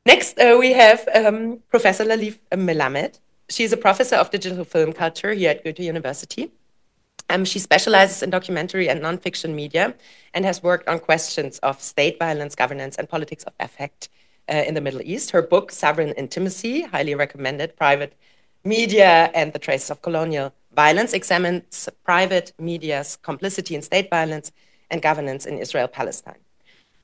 Next, we have Professor Laliv Melamed. She's a professor of digital film culture here at Goethe University. She specializes in documentary and nonfiction media and has worked on questions of state violence, governance, and politics of affect in the Middle East. Her book, Sovereign Intimacy, highly recommended, Private Media and the Traces of Colonial Violence, examines private media's complicity in state violence and governance in Israel-Palestine.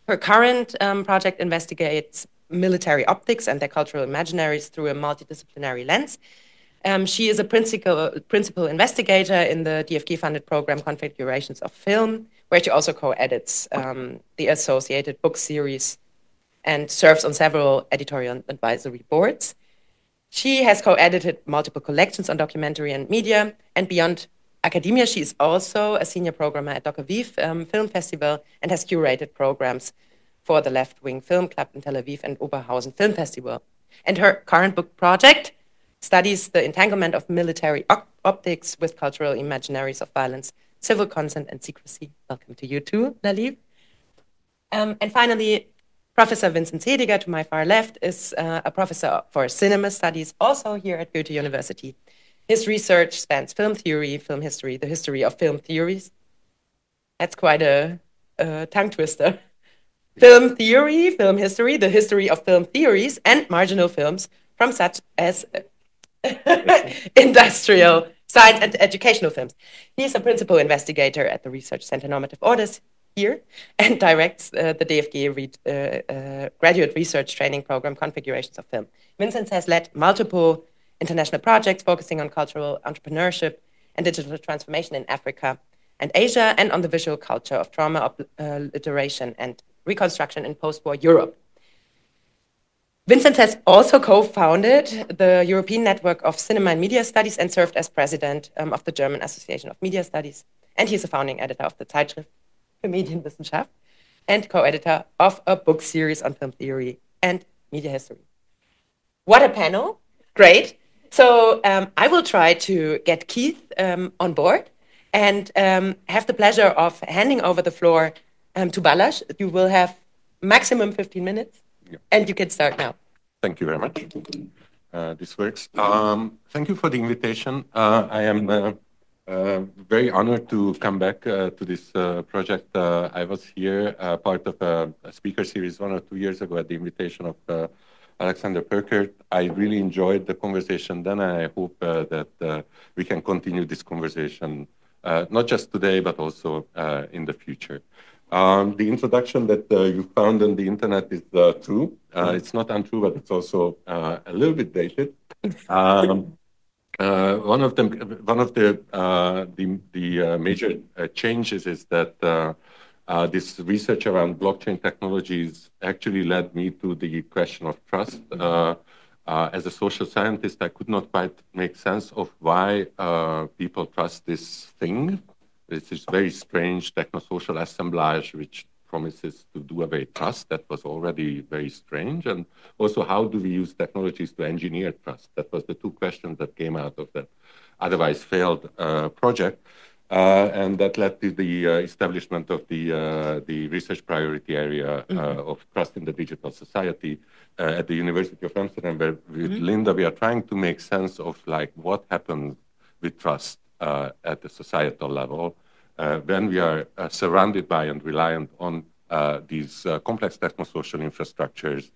Her current project investigates military optics and their cultural imaginaries through a multidisciplinary lens. She is a principal investigator in the DFG-funded program Configurations of Film, where she also co-edits the associated book series and serves on several editorial advisory boards. She has co-edited multiple collections on documentary and media, and beyond academia, she is also a senior programmer at Doc Aviv Film Festival and has curated programs for the Left Wing Film Club in Tel Aviv and Oberhausen Film Festival. And her current book project studies the entanglement of military optics with cultural imaginaries of violence, civil consent, and secrecy. Welcome to you too, Laliv. And finally, Professor Vinzenz Hediger, to my far left, is a professor for cinema studies, also here at Goethe University. His research spans film theory, film history, the history of film theories. That's quite a tongue twister. Film theory, film history, the history of film theories, and marginal films from such as industrial, science, and educational films. He's a principal investigator at the Research Center Normative Orders here and directs the DFG graduate research training program Configurations of Film. Vinzenz has led multiple international projects focusing on cultural entrepreneurship and digital transformation in Africa and Asia, and on the visual culture of trauma, obliteration, and reconstruction in post-war Europe. Vinzenz has also co-founded the European Network of Cinema and Media Studies and served as president of the German Association of Media Studies. And he's a founding editor of the Zeitschrift für Medienwissenschaft and co-editor of a book series on film theory and media history. What a panel. Great. So I will try to get Keith on board and have the pleasure of handing over the floor to Balazs. You will have maximum 15 minutes. Yeah. And you can start now. Thank you very much. This works. Thank you for the invitation. I am very honored to come back to this project. I was here part of a speaker series 1 or 2 years ago at the invitation of Alexander Perkert. I really enjoyed the conversation then, and I hope that we can continue this conversation, not just today, but also in the future. The introduction that you found on the internet is true. It's not untrue, but it's also a little bit dated. One of the major changes is that this research around blockchain technologies actually led me to the question of trust. As a social scientist, I could not quite make sense of why people trust this thing. It's this very strange techno-social assemblage which promises to do away trust. That was already very strange. And also, how do we use technologies to engineer trust? That was the 2 questions that came out of that otherwise failed project. And that led to the establishment of the research priority area of trust in the digital society at the University of Amsterdam, where with Linda, we are trying to make sense of like what happens with trust at the societal level when we are surrounded by and reliant on these complex techno-social infrastructures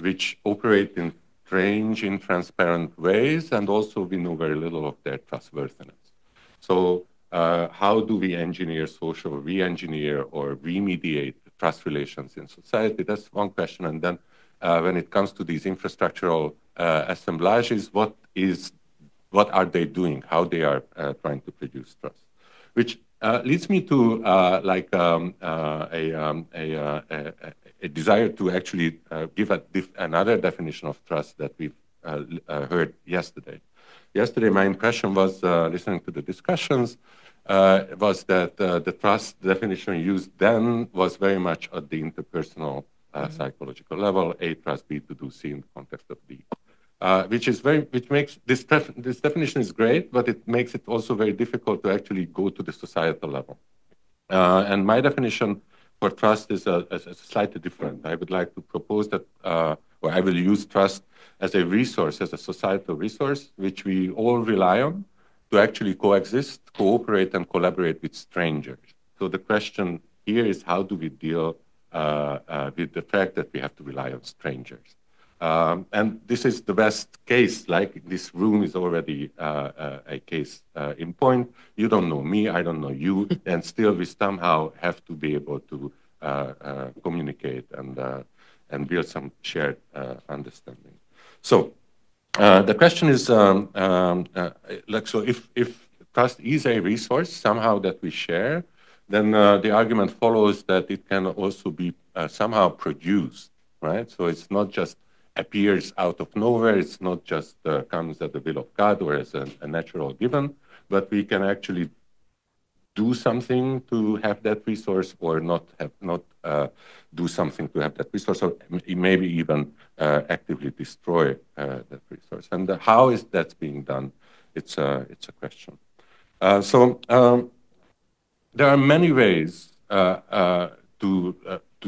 which operate in strange, intransparent ways, and also we know very little of their trustworthiness. So how do we engineer social, re-engineer or remediate trust relations in society? That's one question. And then when it comes to these infrastructural assemblages, what are they doing? How they are trying to produce trust? Which leads me to a desire to actually give another definition of trust that we've heard yesterday. Yesterday, my impression was, listening to the discussions, was that the trust definition used then was very much at the interpersonal psychological level, A trust B to do C in the context of D. Which makes this definition is great, but it makes it also very difficult to actually go to the societal level. And my definition for trust is slightly different. I would like to propose that, or I will use trust as a resource, as a societal resource, which we all rely on to actually coexist, cooperate, and collaborate with strangers. So the question here is, how do we deal with the fact that we have to rely on strangers? And this is the best case, like this room is already a case in point. You don't know me, I don't know you, and still we somehow have to be able to communicate and build some shared understanding. So the question is, like, so if trust is a resource somehow that we share, then the argument follows that it can also be somehow produced, right? So it's not just appears out of nowhere, it's not just comes at the will of God or as a natural given, but we can actually do something to have that resource, or not do something to have that resource, or maybe even actively destroy that resource. And how is that being done? It's a question. There are many ways to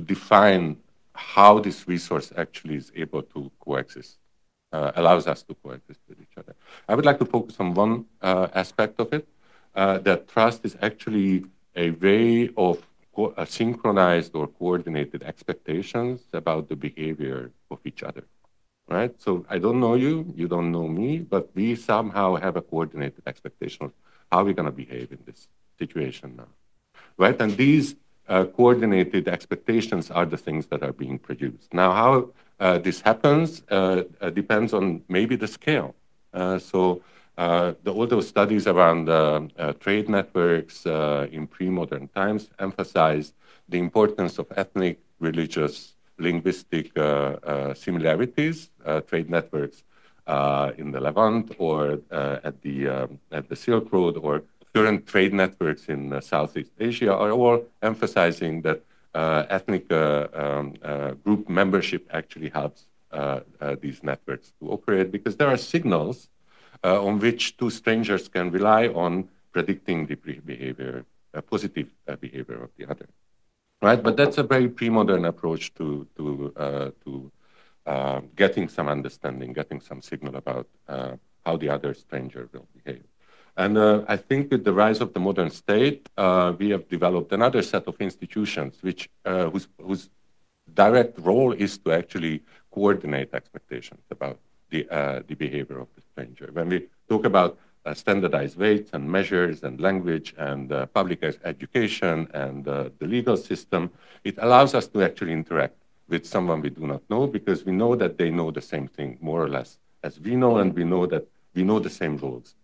define how this resource actually is able to coexist, allows us to coexist with each other. I would like to focus on one aspect of it, that trust is actually a way of synchronized or coordinated expectations about the behavior of each other, right? So I don't know you, you don't know me, but we somehow have a coordinated expectation of how we're going to behave in this situation now, right? And these coordinated expectations are the things that are being produced. Now, how this happens depends on maybe the scale. All those studies around trade networks in pre-modern times emphasize the importance of ethnic, religious, linguistic similarities, trade networks in the Levant or at the Silk Road, or current trade networks in Southeast Asia, are all emphasizing that ethnic group membership actually helps these networks to operate, because there are signals on which two strangers can rely on predicting the behavior, positive behavior of the other, right? But that's a very pre-modern approach to getting some understanding, getting some signal about how the other stranger will behave. And I think with the rise of the modern state, we have developed another set of institutions whose direct role is to actually coordinate expectations about the behavior of the stranger. When we talk about standardized weights and measures and language and public education and the legal system, it allows us to actually interact with someone we do not know, because we know that they know the same thing more or less as we know, and we know that we know the same rules.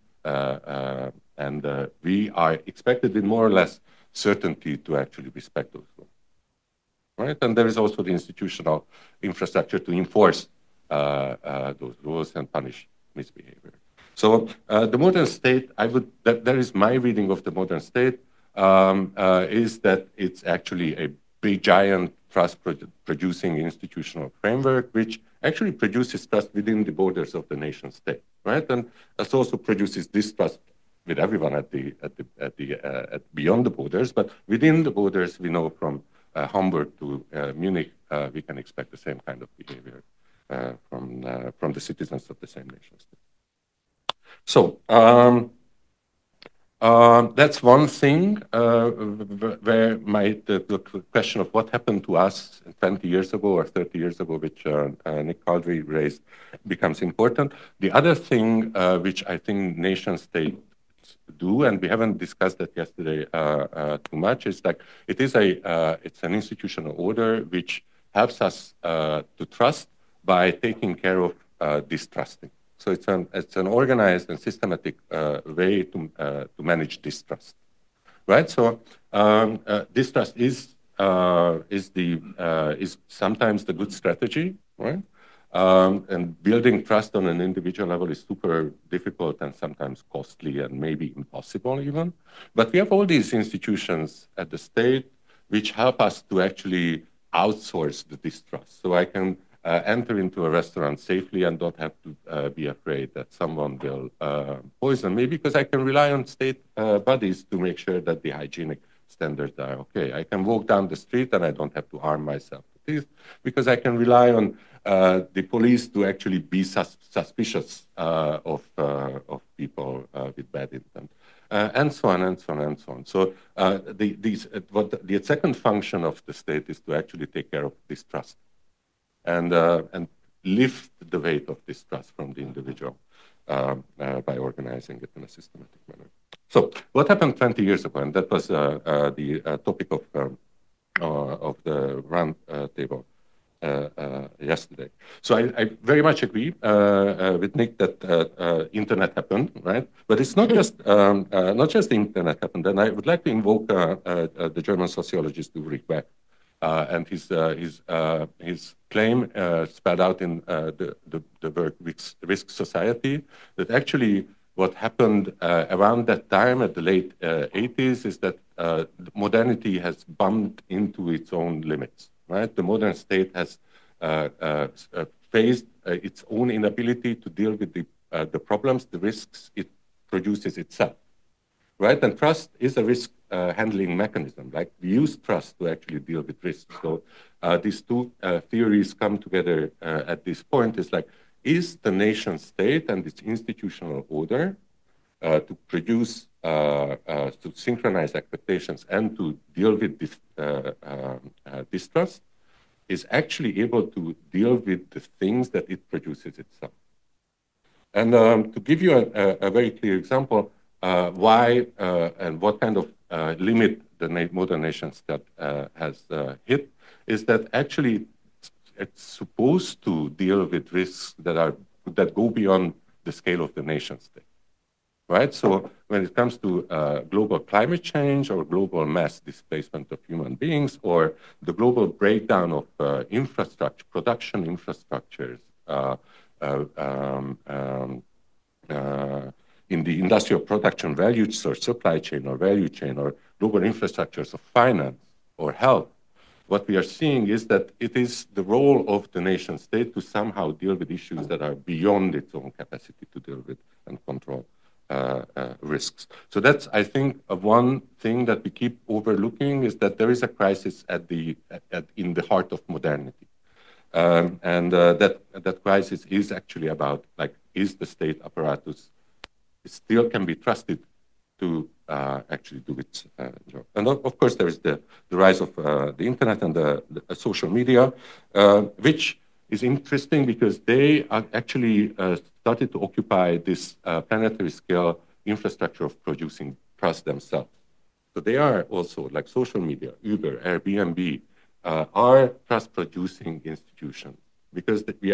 And we are expected with more or less certainty to actually respect those rules, right? And there is also the institutional infrastructure to enforce those rules and punish misbehavior. So the modern state, that is my reading of the modern state, is that it's actually a big, giant trust-producing institutional framework, which actually produces trust within the borders of the nation state, right? And it also produces distrust with everyone beyond the borders, but within the borders, we know from Hamburg to Munich, we can expect the same kind of behavior from the citizens of the same nation state. So that's one thing where the question of what happened to us 20 years ago or 30 years ago, which Nick Caldry raised, becomes important. The other thing which I think nation states do, and we haven't discussed that yesterday too much, is like it's an institutional order which helps us to trust by taking care of distrusting. So it's an organized and systematic way to manage distrust, right? So distrust is sometimes the good strategy, right? And building trust on an individual level is super difficult and sometimes costly and maybe impossible even. But we have all these institutions at the state which help us to actually outsource the distrust. So I can enter into a restaurant safely and don't have to be afraid that someone will poison me, because I can rely on state bodies to make sure that the hygienic standards are okay. I can walk down the street and I don't have to harm myself to identities, because I can rely on the police to actually be suspicious of people with bad intent, and so on and so on and so on. So the second function of the state is to actually take care of distrust and lift the weight of distrust from the individual by organizing it in a systematic manner. So what happened 20 years ago, and that was the topic of the round table yesterday. So I very much agree with Nick that internet happened, right? But it's not just the internet happened. And I would like to invoke the German sociologist Ulrich Beck and his claim spelled out in the work Risk Society, that actually what happened around that time at the late 80s is that modernity has bumped into its own limits, right? The modern state has faced its own inability to deal with the problems, the risks it produces itself, right? And trust is a risk handling mechanism. Like, we use trust to actually deal with risks. So these two theories come together at this point. It's like, is the nation state and its institutional order to produce, to synchronize expectations and to deal with this distrust, is actually able to deal with the things that it produces itself. And to give you a very clear example, why and what kind of limit the modern nation state has hit, is that actually it's supposed to deal with risks that go beyond the scale of the nation state, right? So when it comes to global climate change or global mass displacement of human beings, or the global breakdown of infrastructure, production infrastructures in the industrial production value or supply chain or value chain, or global infrastructures of finance or health, what we are seeing is that it is the role of the nation state to somehow deal with issues that are beyond its own capacity to deal with and control risks. So that's, I think, one thing that we keep overlooking, is that there is a crisis in the heart of modernity. And that crisis is actually about, like, is the state apparatus still can be trusted to actually do its job. And of course, there is the rise of the internet and the social media, which is interesting because they are actually started to occupy this planetary scale infrastructure of producing trust themselves. So they are also, like social media, Uber, Airbnb, are trust producing institutions, because they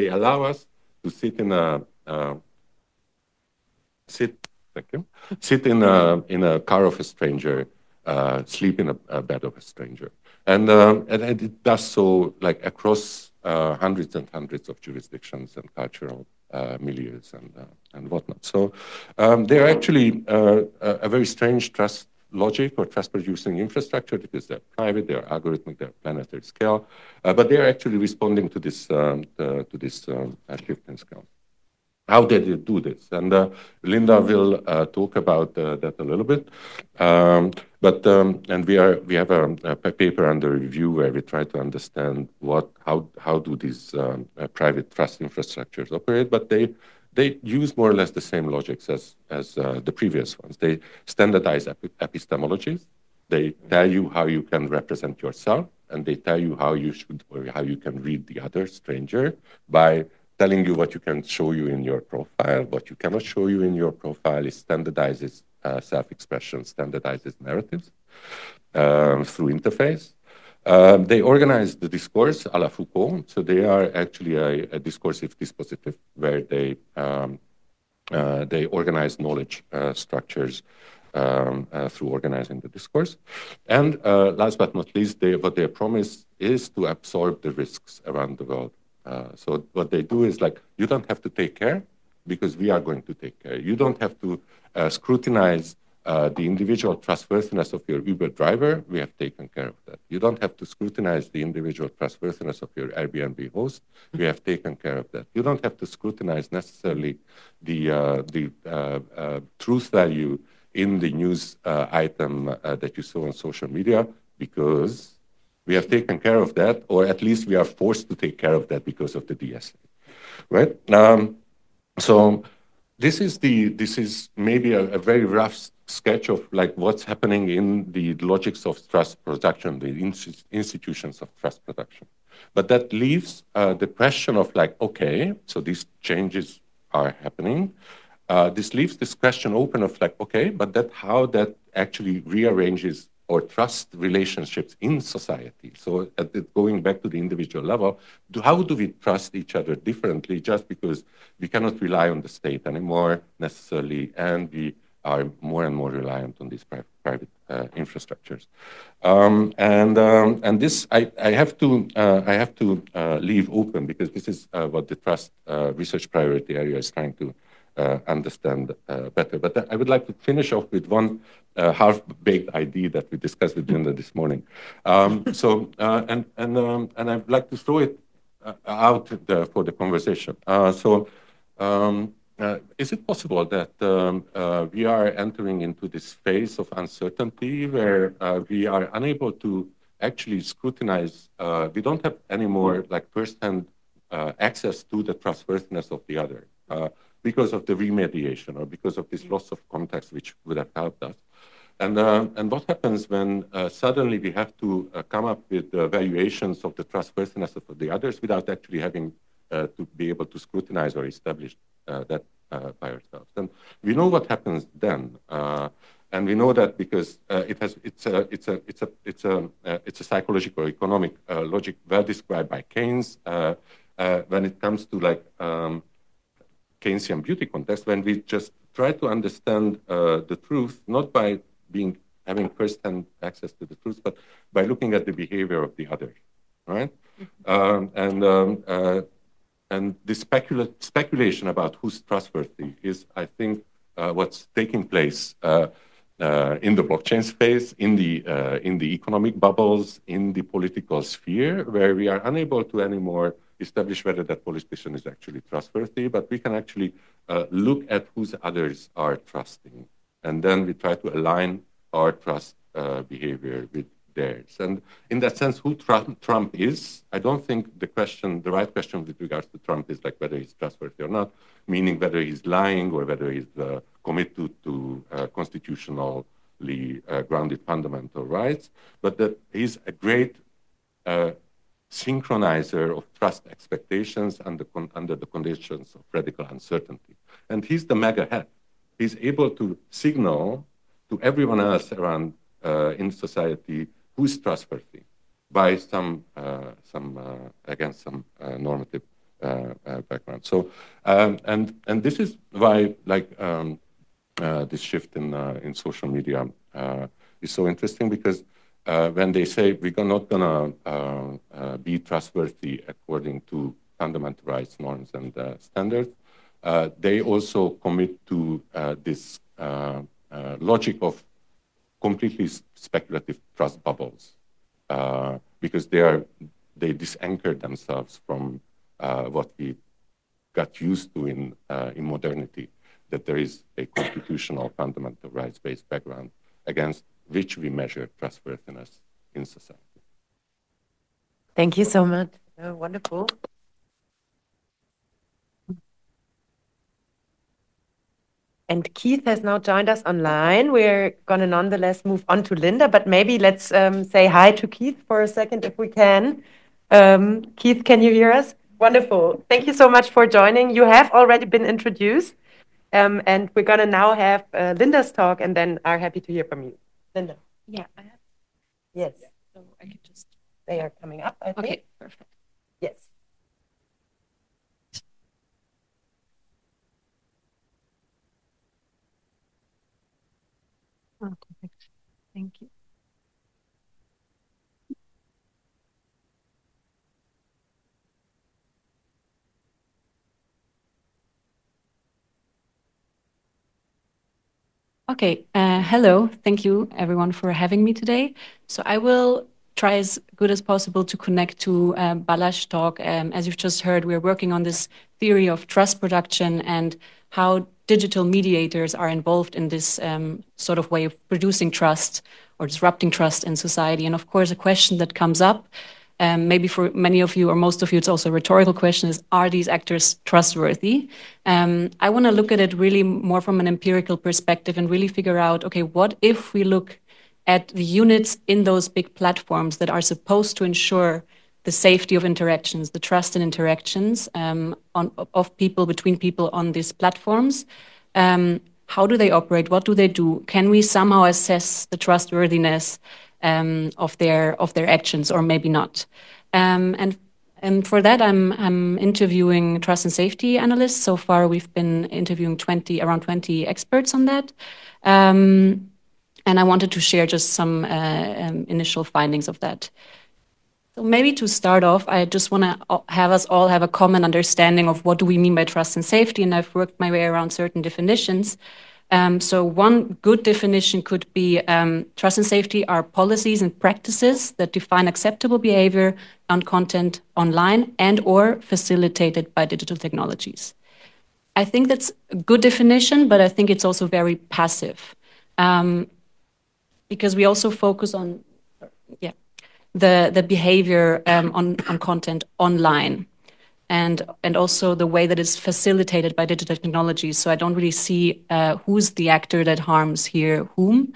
allow us to sit in a car of a stranger, sleep in a bed of a stranger, and it does so, like, across hundreds and hundreds of jurisdictions and cultural milieux and whatnot. So they're actually a very strange trust logic or trust-producing infrastructure, because they're private, they're algorithmic, they're planetary scale, but they're actually responding to this shift in scale. How did it do this? And Linda will talk about that a little bit. And we have a paper under review where we try to understand how do these private trust infrastructures operate. But they use more or less the same logics as the previous ones. They standardize epistemologies. They tell you how you can represent yourself, and they tell you how you should, or how you can read the other stranger, by telling you what you can show you in your profile, what you cannot show you in your profile. It standardizes self-expression, standardizes narratives through interface. They organize the discourse a la Foucault. So they are actually a discursive dispositive, where they organize knowledge structures through organizing the discourse. And last but not least, what they promise is to absorb the risks around the world. So what they do is, like, you don't have to take care, because we are going to take care. You don't have to scrutinize the individual trustworthiness of your Uber driver. We have taken care of that. You don't have to scrutinize the individual trustworthiness of your Airbnb host. We have taken care of that. You don't have to scrutinize necessarily the truth value in the news item that you saw on social media, because We have taken care of that, or at least we are forced to take care of that because of the DSA, right? So this is maybe a very rough sketch of like what's happening in the logics of trust production, the institutions of trust production. But that leaves the question of like, okay, so these changes are happening. This leaves this question open of like, okay, but that how that actually rearranges or trust relationships in society. So going back to the individual level, how do we trust each other differently just because we cannot rely on the state anymore necessarily, and we are more and more reliant on these private infrastructures. And this I have to leave open because this is what the trust research priority area is trying to understand better. But I would like to finish off with one half-baked idea that we discussed with Linda this morning. And I'd like to throw it out for the conversation. Is it possible that we are entering into this phase of uncertainty where we are unable to actually scrutinize, we don't have any more like first-hand access to the trustworthiness of the other because of the remediation or because of this loss of context which would have helped us. And what happens when suddenly we have to come up with valuations of the trustworthiness of the others without actually having to be able to scrutinize or establish that by ourselves? And we know what happens then, and we know that because it's a psychological economic logic well described by Keynes when it comes to like Keynesian beauty context, when we just try to understand the truth not by having first-hand access to the truth, but by looking at the behavior of the other, right? And the speculation about who's trustworthy is, I think, what's taking place in the blockchain space, in the economic bubbles, in the political sphere, where we are unable to anymore establish whether that politician is actually trustworthy, but we can actually look at whose others are trusting. And then we try to align our trust behavior with theirs. And in that sense, who Trump is, I don't think the right question with regards to Trump is like whether he's trustworthy or not, meaning whether he's lying or whether he's committed to constitutionally grounded fundamental rights, but that he's a great synchronizer of trust expectations under the conditions of radical uncertainty. And he's the mega head. He's able to signal to everyone else around in society who's trustworthy by some normative background. So and this is why this shift in social media is so interesting, because when they say we're not gonna be trustworthy according to fundamental rights, norms, and standards, they also commit to this logic of completely speculative trust bubbles, because they disanchor themselves from what we got used to in modernity, that there is a constitutional fundamental rights-based background against which we measure trustworthiness in society. Thank you so much. Wonderful. And Keith has now joined us online. We're going to nonetheless move on to Linda, but maybe let's say hi to Keith for a second if we can. Keith, can you hear us? Wonderful. Thank you so much for joining. You have already been introduced, and we're going to now have Linda's talk, and then are happy to hear from you. Linda. Yeah, I have. Yes. So I can just. They are coming up, I think. Okay, perfect. Yes. Oh, perfect. Thank you. Okay, hello. Thank you everyone for having me today. So I will try as good as possible to connect to Balazs' talk. As you've just heard, we're working on this theory of trust production and how digital mediators are involved in this sort of way of producing trust or disrupting trust in society. And of course, a question that comes up, maybe for many of you or most of you, it's also a rhetorical question, is, are these actors trustworthy? I want to look at it really more from an empirical perspective and really figure out, okay, what if we look at the units in those big platforms that are supposed to ensure the safety of interactions, the trust in interactions of people, between people on these platforms. How do they operate? What do they do? Can we somehow assess the trustworthiness of their actions, or maybe not? And for that, I'm interviewing trust and safety analysts. So far, we've been interviewing around 20 experts on that. And I wanted to share just some initial findings of that. So maybe to start off, I just want to have us all have a common understanding of what do we mean by trust and safety, and I've worked my way around certain definitions. So one good definition could be trust and safety are policies and practices that define acceptable behavior on content online and or facilitated by digital technologies. I think that's a good definition, but I think it's also very passive. Because we also focus on the behavior on content online, and also the way that is facilitated by digital technologies. So I don't really see who's the actor that harms here whom.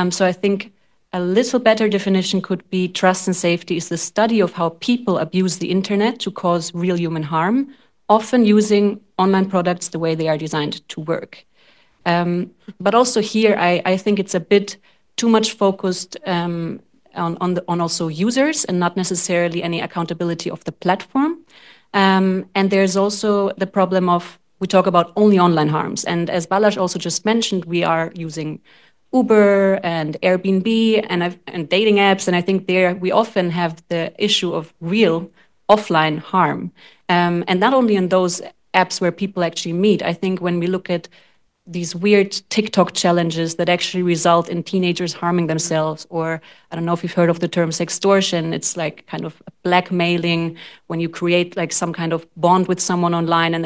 So I think a little better definition could be trust and safety is the study of how people abuse the internet to cause real human harm, often using online products the way they are designed to work. But also here, I think it's a bit too much focused on also users and not necessarily any accountability of the platform. And there's also the problem of, we talk about only online harms. And as Balazs also just mentioned, we are using Uber and Airbnb and dating apps. And I think there we often have the issue of real offline harm. And not only in those apps where people actually meet. I think when we look at these weird TikTok challenges that actually result in teenagers harming themselves, or I don't know if you've heard of the term sextortion. It's like kind of blackmailing when you create like some kind of bond with someone online, and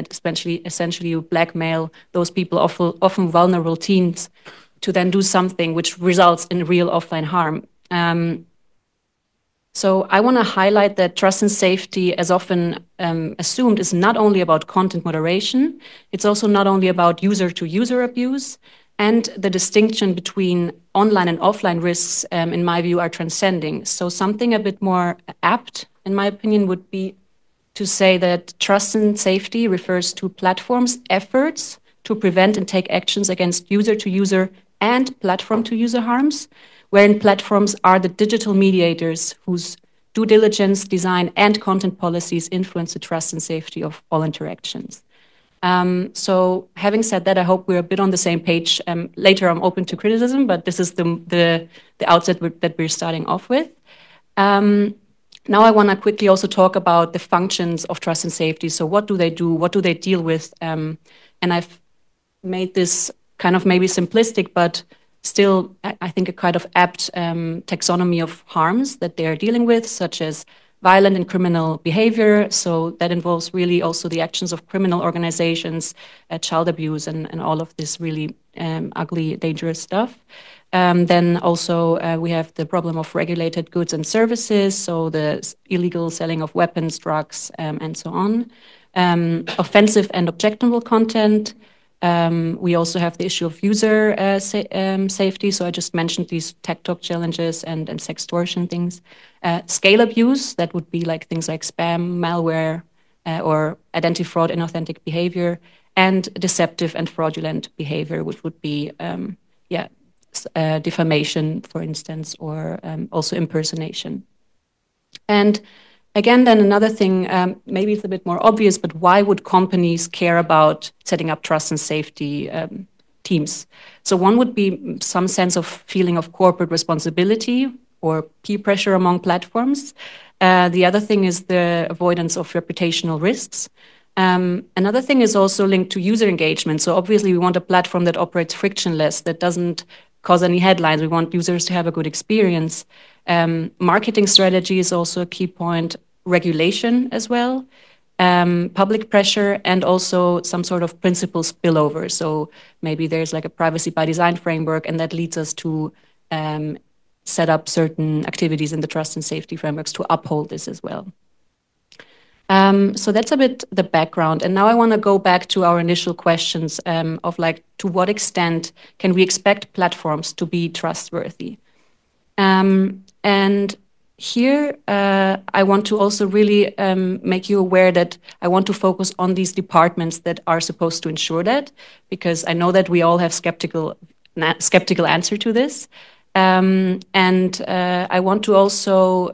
essentially you blackmail those people, often vulnerable teens, to then do something which results in real offline harm. So I want to highlight that trust and safety, as often assumed, is not only about content moderation, it's also not only about user-to-user abuse, and the distinction between online and offline risks, in my view, are transcending. So something a bit more apt, in my opinion, would be to say that trust and safety refers to platforms' efforts to prevent and take actions against user-to-user and platform-to-user harms, wherein platforms are the digital mediators whose due diligence, design, and content policies influence the trust and safety of all interactions. So having said that, I hope we're a bit on the same page. Later, I'm open to criticism, but this is the outset that we're starting off with. Now I want to quickly also talk about the functions of trust and safety. So what do they do? What do they deal with? And I've made this kind of maybe simplistic, but still, I think, a kind of apt taxonomy of harms that they are dealing with, such as violent and criminal behavior. So that involves really also the actions of criminal organizations, child abuse, and all of this really ugly, dangerous stuff. Then also we have the problem of regulated goods and services, so the illegal selling of weapons, drugs, and so on. Offensive and objectionable content. We also have the issue of user safety. So I just mentioned these TikTok challenges and sextortion things. Scale abuse, that would be like things like spam, malware, or identity fraud, inauthentic behavior, and deceptive and fraudulent behavior, which would be defamation, for instance, or also impersonation. And again, then another thing, maybe it's a bit more obvious, but why would companies care about setting up trust and safety teams? So one would be some sense of feeling of corporate responsibility or peer pressure among platforms. The other thing is the avoidance of reputational risks. Another thing is also linked to user engagement. So obviously we want a platform that operates frictionless, that doesn't cause any headlines. We want users to have a good experience. Marketing strategy is also a key point. Regulation as well. public pressure, and also some sort of principle spillover. So maybe there's like a privacy by design framework, and that leads us to set up certain activities in the trust and safety frameworks to uphold this as well. So that's a bit the background. And now I want to go back to our initial questions of like, to what extent can we expect platforms to be trustworthy? And here, I want to also really make you aware that I want to focus on these departments that are supposed to ensure that, because I know that we all have skeptical answer to this. And I want to also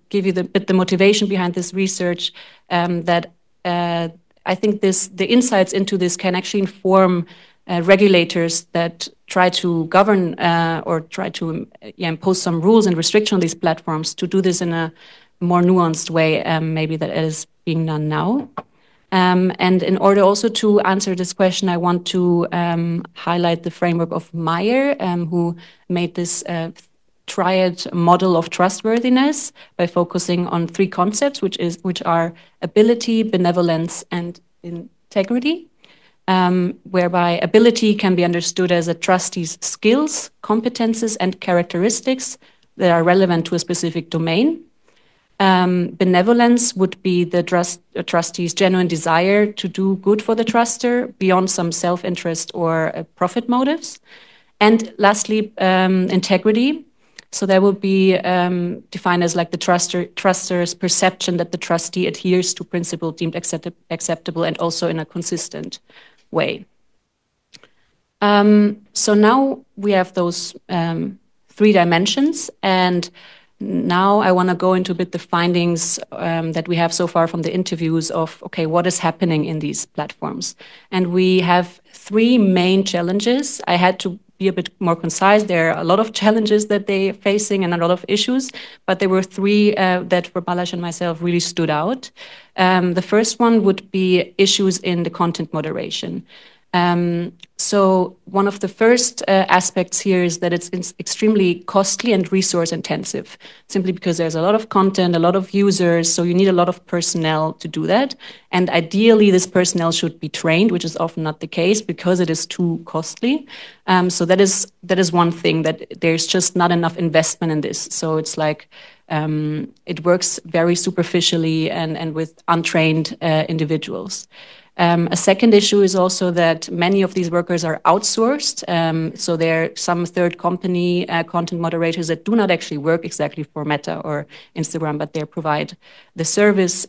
give you the motivation behind this research, that I think the insights into this can actually inform regulators that try to govern or try to impose some rules and restriction on these platforms to do this in a more nuanced way, maybe that is being done now. And in order also to answer this question, I want to highlight the framework of Meyer, who made this triad model of trustworthiness by focusing on three concepts, which are ability, benevolence, and integrity. Whereby ability can be understood as a trustee's skills, competences, and characteristics that are relevant to a specific domain. Benevolence would be the trustee's genuine desire to do good for the truster beyond some self-interest or profit motives. And lastly, integrity. So that would be defined as like the truster's perception that the trustee adheres to principle deemed acceptable and also in a consistent way. So now we have those three dimensions, and now I want to go into a bit the findings that we have so far from the interviews of, okay, what is happening in these platforms? And we have three main challenges. I had to be a bit more concise. There are a lot of challenges that they're facing and a lot of issues, but there were three that for Balazs and myself really stood out. The first one would be issues in the content moderation. So one of the first aspects here is that it's extremely costly and resource intensive, simply because there's a lot of content, a lot of users, so you need a lot of personnel to do that. And ideally, this personnel should be trained, which is often not the case because it is too costly. So that is one thing, that there's just not enough investment in this. So it's like it works very superficially and with untrained individuals. A second issue is also that many of these workers are outsourced. So there are some third company content moderators that do not actually work exactly for Meta or Instagram, but they provide the service,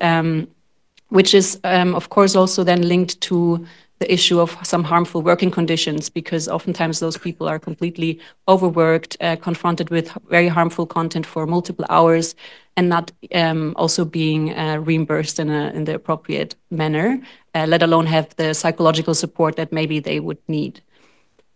which is, of course, also then linked to the issue of some harmful working conditions, because oftentimes those people are completely overworked, confronted with very harmful content for multiple hours, and not also being reimbursed in the appropriate manner, let alone have the psychological support that maybe they would need.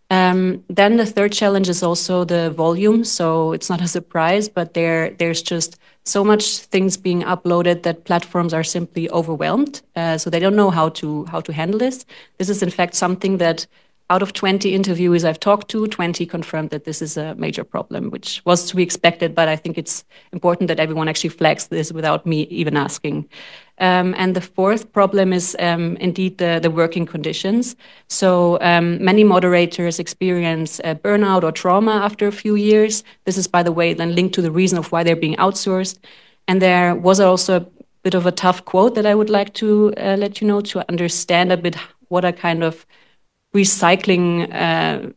Then the third challenge is also the volume. So it's not a surprise, but there's just so much things being uploaded that platforms are simply overwhelmed. So they don't know how to handle this. This is in fact something that out of 20 interviewees I've talked to, 20 confirmed that this is a major problem, which was to be expected, but I think it's important that everyone actually flags this without me even asking. And the fourth problem is indeed the working conditions. So many moderators experience burnout or trauma after a few years. This is, by the way, then linked to the reason of why they're being outsourced. And there was also a bit of a tough quote that I would like to let you know, to understand a bit what a kind of recycling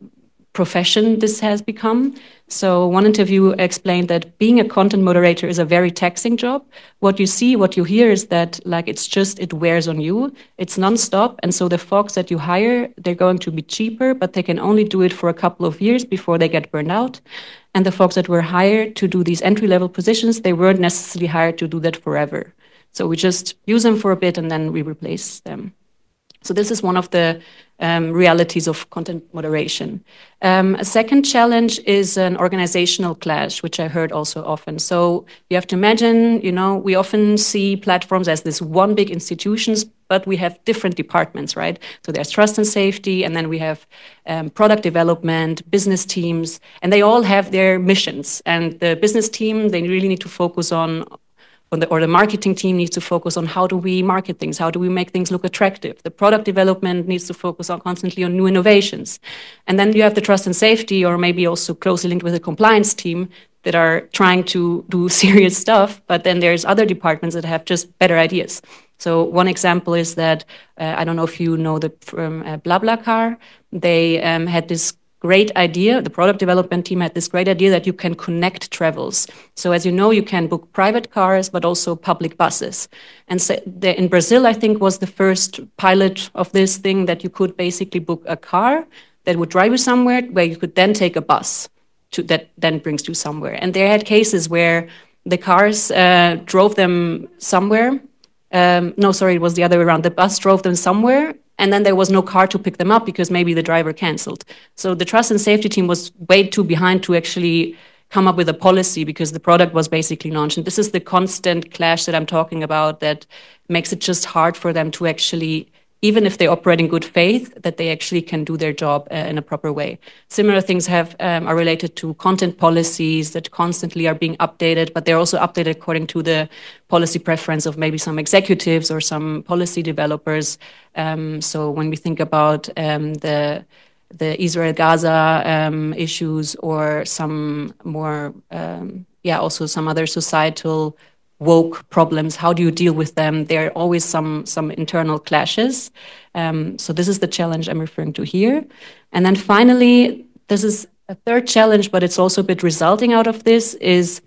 profession this has become. So one interview explained that being a content moderator is a very taxing job. What you see, what you hear is that like it wears on you. It's nonstop. And so the folks that you hire, they're going to be cheaper, but they can only do it for a couple of years before they get burned out. And the folks that were hired to do these entry-level positions, they weren't necessarily hired to do that forever. So we just use them for a bit and then we replace them. So this is one of the realities of content moderation. A second challenge is an organizational clash, which I heard also often. So you have to imagine, we often see platforms as this one big institutions, but we have different departments, right? So there's trust and safety, and then we have product development, business teams, and they all have their missions. And the business team, they really need to focus on or the marketing team needs to focus on how do we market things, how do we make things look attractive. The product development needs to focus on constantly on new innovations. And then you have the trust and safety, or maybe also closely linked with the compliance team, that are trying to do serious stuff, but then there's other departments that have just better ideas. So one example is that, I don't know if you know the firm BlaBlaCar, they had this great idea, the product development team had this great idea that you can connect travels. So as you know, you can book private cars, but also public buses. And so in Brazil, I think, was the first pilot of this thing that you could basically book a car that would drive you somewhere where you could then take a bus that then brings you somewhere. And they had cases where the cars drove them somewhere. No, sorry, it was the other way around. The bus drove them somewhere, and then there was no car to pick them up because maybe the driver canceled. So the trust and safety team was way too behind to actually come up with a policy because the product was basically launched. And this is the constant clash that I'm talking about that makes it just hard for them to actually, even if they operate in good faith, that they actually can do their job in a proper way. Similar things are related to content policies that constantly are being updated, but they're also updated according to the policy preference of maybe some executives or some policy developers. So when we think about the Israel-Gaza issues or some more, also some other societal woke problems, how do you deal with them? There are always some internal clashes. So this is the challenge I'm referring to here. And then finally, this is a third challenge, but it's also a bit resulting out of this, is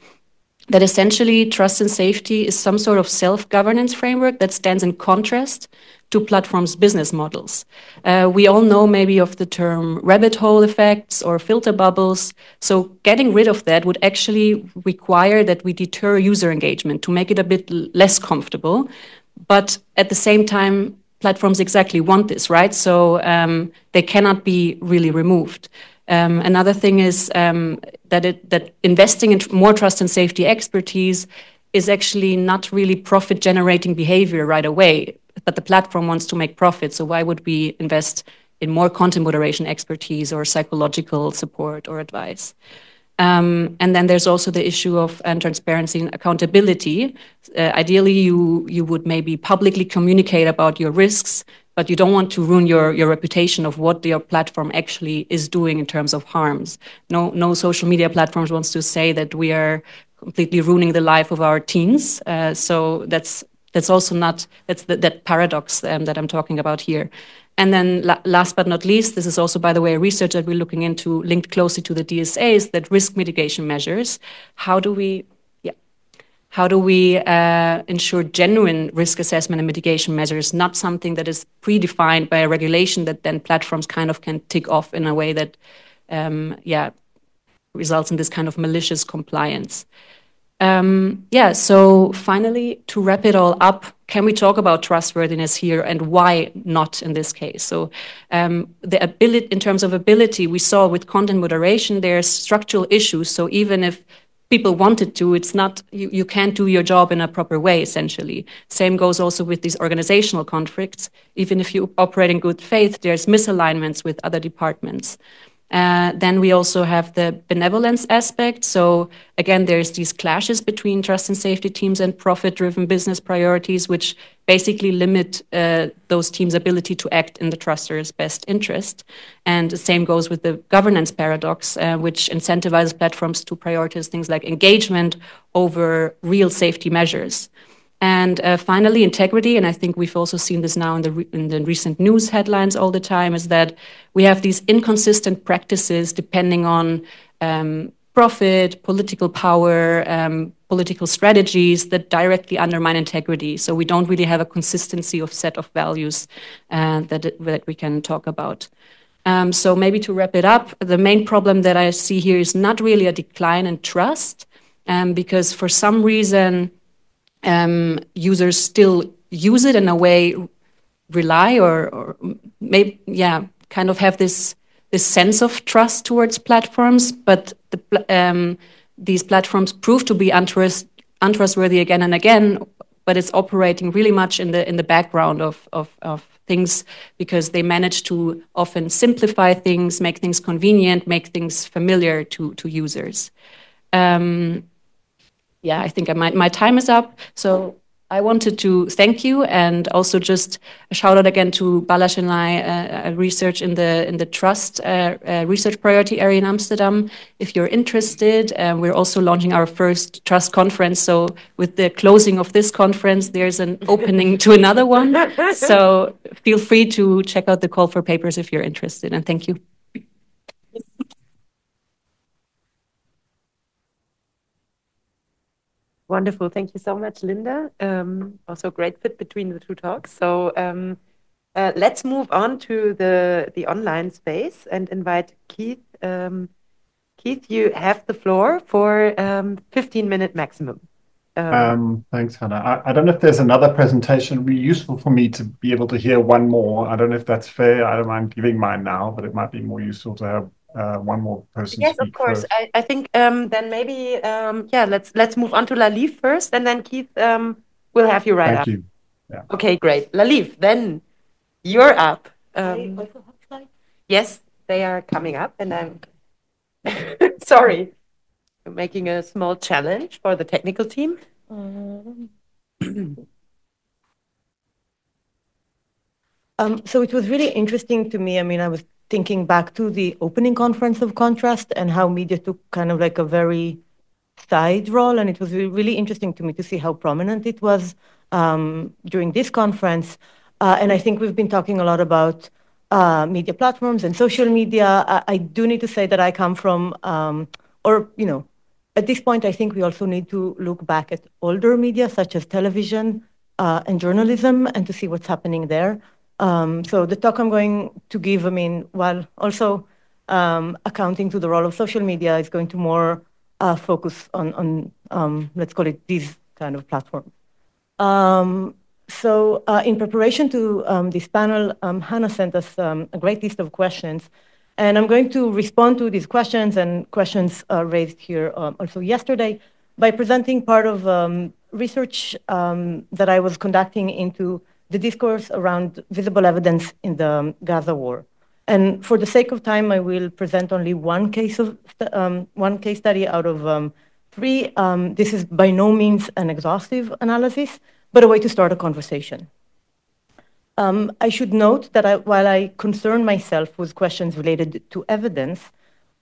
that essentially trust and safety is some sort of self-governance framework that stands in contrast to platforms' business models. We all know maybe of the term rabbit hole effects or filter bubbles. So getting rid of that would actually require that we deter user engagement to make it a bit less comfortable. But at the same time, platforms exactly want this, right? So they cannot be really removed. Another thing is that investing in more trust and safety expertise is actually not really profit-generating behavior right away, but the platform wants to make profit. So why would we invest in more content moderation expertise or psychological support or advice? And then there's also the issue of transparency and accountability. Ideally, you would maybe publicly communicate about your risks, but you don't want to ruin your reputation of what your platform actually is doing in terms of harms. No social media platforms wants to say that we are completely ruining the life of our teens. So that's also not, that's that paradox that I'm talking about here. And then last but not least, this is also, by the way, research that we're looking into linked closely to the DSAs, that risk mitigation measures. How do we ensure genuine risk assessment and mitigation measures, not something that is predefined by a regulation that then platforms kind of can tick off in a way that, results in this kind of malicious compliance. So finally, to wrap it all up, can we talk about trustworthiness here and why not in this case? So the ability, in terms of ability, we saw with content moderation, there's structural issues. So even if people wanted to, it's not, you can't do your job in a proper way, essentially. Same goes also with these organizational conflicts. Even if you operate in good faith, there's misalignments with other departments. Then we also have the benevolence aspect. So again, there's these clashes between trust and safety teams and profit-driven business priorities, which basically limit those teams' ability to act in the truster's best interest. And the same goes with the governance paradox, which incentivizes platforms to prioritize things like engagement over real safety measures. And finally, integrity, and I think we've also seen this now in the recent news headlines all the time, is that we have these inconsistent practices depending on profit, political power, political strategies that directly undermine integrity. So we don't really have a consistency of set of values that we can talk about. So maybe to wrap it up, the main problem that I see here is not really a decline in trust, because for some reason, users still use it in a way, rely or maybe, kind of have this sense of trust towards platforms, but these platforms prove to be untrustworthy again and again, but it's operating really much in the background of things, because they manage to often simplify things, make things convenient, make things familiar to users. yeah, I think my time is up. So I wanted to thank you, and also just a shout out again to Balazs and I, research in the trust research priority area in Amsterdam. If you're interested, we're also launching our first trust conference. So with the closing of this conference, there's an opening to another one. So feel free to check out the call for papers if you're interested. And thank you. Wonderful. Thank you so much, Linda. Also great fit between the two talks. So let's move on to the online space and invite Keith. Keith, you have the floor for 15-minute maximum. Thanks, Hanna. I don't know if there's another presentation. It would be useful for me to be able to hear one more. I don't know if that's fair. I don't mind giving mine now, but it might be more useful to have one more person yes, speak of course. first. I think then maybe yeah, let's move on to Laliv first, and then Keith will have you right up. Thank you. Yeah. Okay, great. Laliv, then you're up. Yes, they are coming up, and I'm sorry. I'm making a small challenge for the technical team. So it was really interesting to me. I mean, I was thinking back to the opening conference of ConTrust and how media took kind of like a very side role, and it was really interesting to me to see how prominent it was during this conference. And I think we've been talking a lot about media platforms and social media. I do need to say that I come from, at this point, I think we also need to look back at older media, such as television and journalism, and to see what's happening there. So the talk I'm going to give, I mean, while also accounting to the role of social media, is going to more focus on let's call it these kind of platforms. So in preparation to this panel, Hanna sent us a great list of questions, and I'm going to respond to these questions and questions raised here also yesterday by presenting part of research that I was conducting into the discourse around visible evidence in the Gaza war. And for the sake of time, I will present only one case study out of three. This is by no means an exhaustive analysis, but a way to start a conversation. I should note that while I concern myself with questions related to evidence,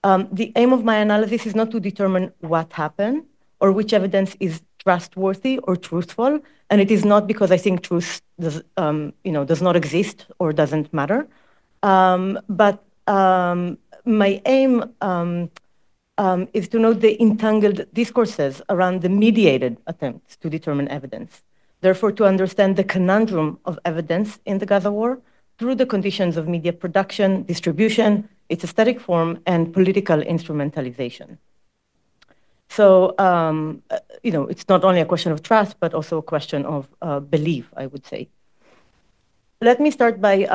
the aim of my analysis is not to determine what happened or which evidence is trustworthy or truthful, and it is not because I think truth does not exist or doesn't matter. But my aim is to note the entangled discourses around the mediated attempts to determine evidence. Therefore, to understand the conundrum of evidence in the Gaza war through the conditions of media production, distribution, its aesthetic form, and political instrumentalization. So, it's not only a question of trust, but also a question of belief, I would say. Let me start by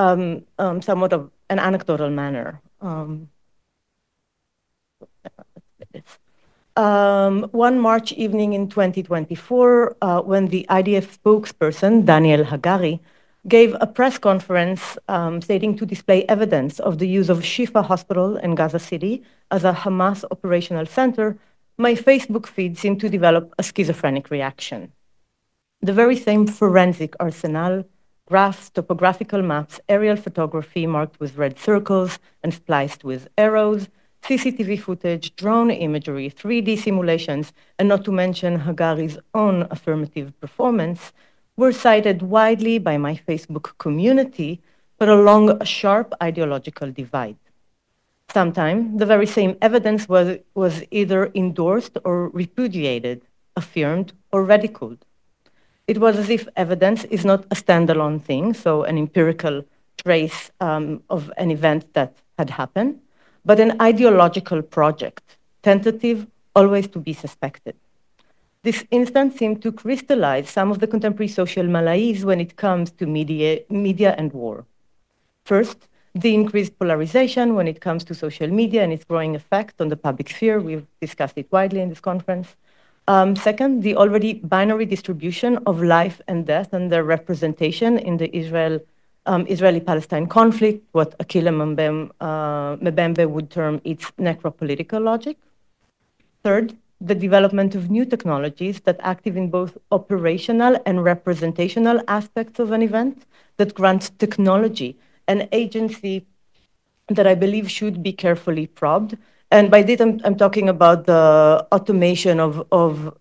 somewhat of an anecdotal manner. One March evening in 2024, when the IDF spokesperson, Daniel Hagari, gave a press conference stating to display evidence of the use of Shifa Hospital in Gaza City as a Hamas operational center, my Facebook feed seemed to develop a schizophrenic reaction. The very same forensic arsenal, graphs, topographical maps, aerial photography marked with red circles and spliced with arrows, CCTV footage, drone imagery, 3D simulations, and not to mention Hagari's own affirmative performance, were cited widely by my Facebook community, but along a sharp ideological divide. Sometimes the very same evidence was either endorsed or repudiated, affirmed or ridiculed. It was as if evidence is not a standalone thing, so an empirical trace of an event that had happened, but an ideological project, tentative, always to be suspected. This instance seemed to crystallize some of the contemporary social malaise when it comes to media and war. First, the increased polarization when it comes to social media and its growing effect on the public sphere. We've discussed it widely in this conference. Second, the already binary distribution of life and death and their representation in the Israeli-Palestine conflict, what Akila Mbembe would term its necropolitical logic. Third, the development of new technologies that active in both operational and representational aspects of an event that grant technology an agency that I believe should be carefully probed. And by this, I'm talking about the automation of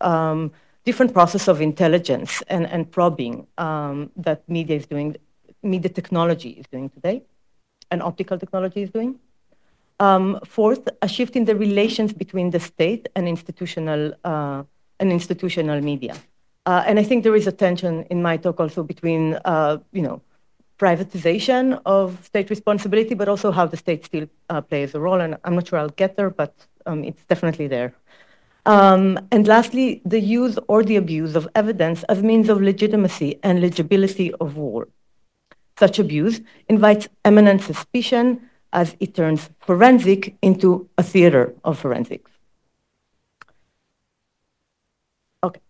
different process of intelligence and probing that media is doing, media technology is doing today, and optical technology is doing. Fourth, a shift in the relations between the state and institutional media. And I think there is a tension in my talk also between, privatization of state responsibility, but also how the state still plays a role. And I'm not sure I'll get there, but it's definitely there. And lastly, the use or the abuse of evidence as means of legitimacy and legibility of war. Such abuse invites eminent suspicion as it turns forensic into a theater of forensics. Okay,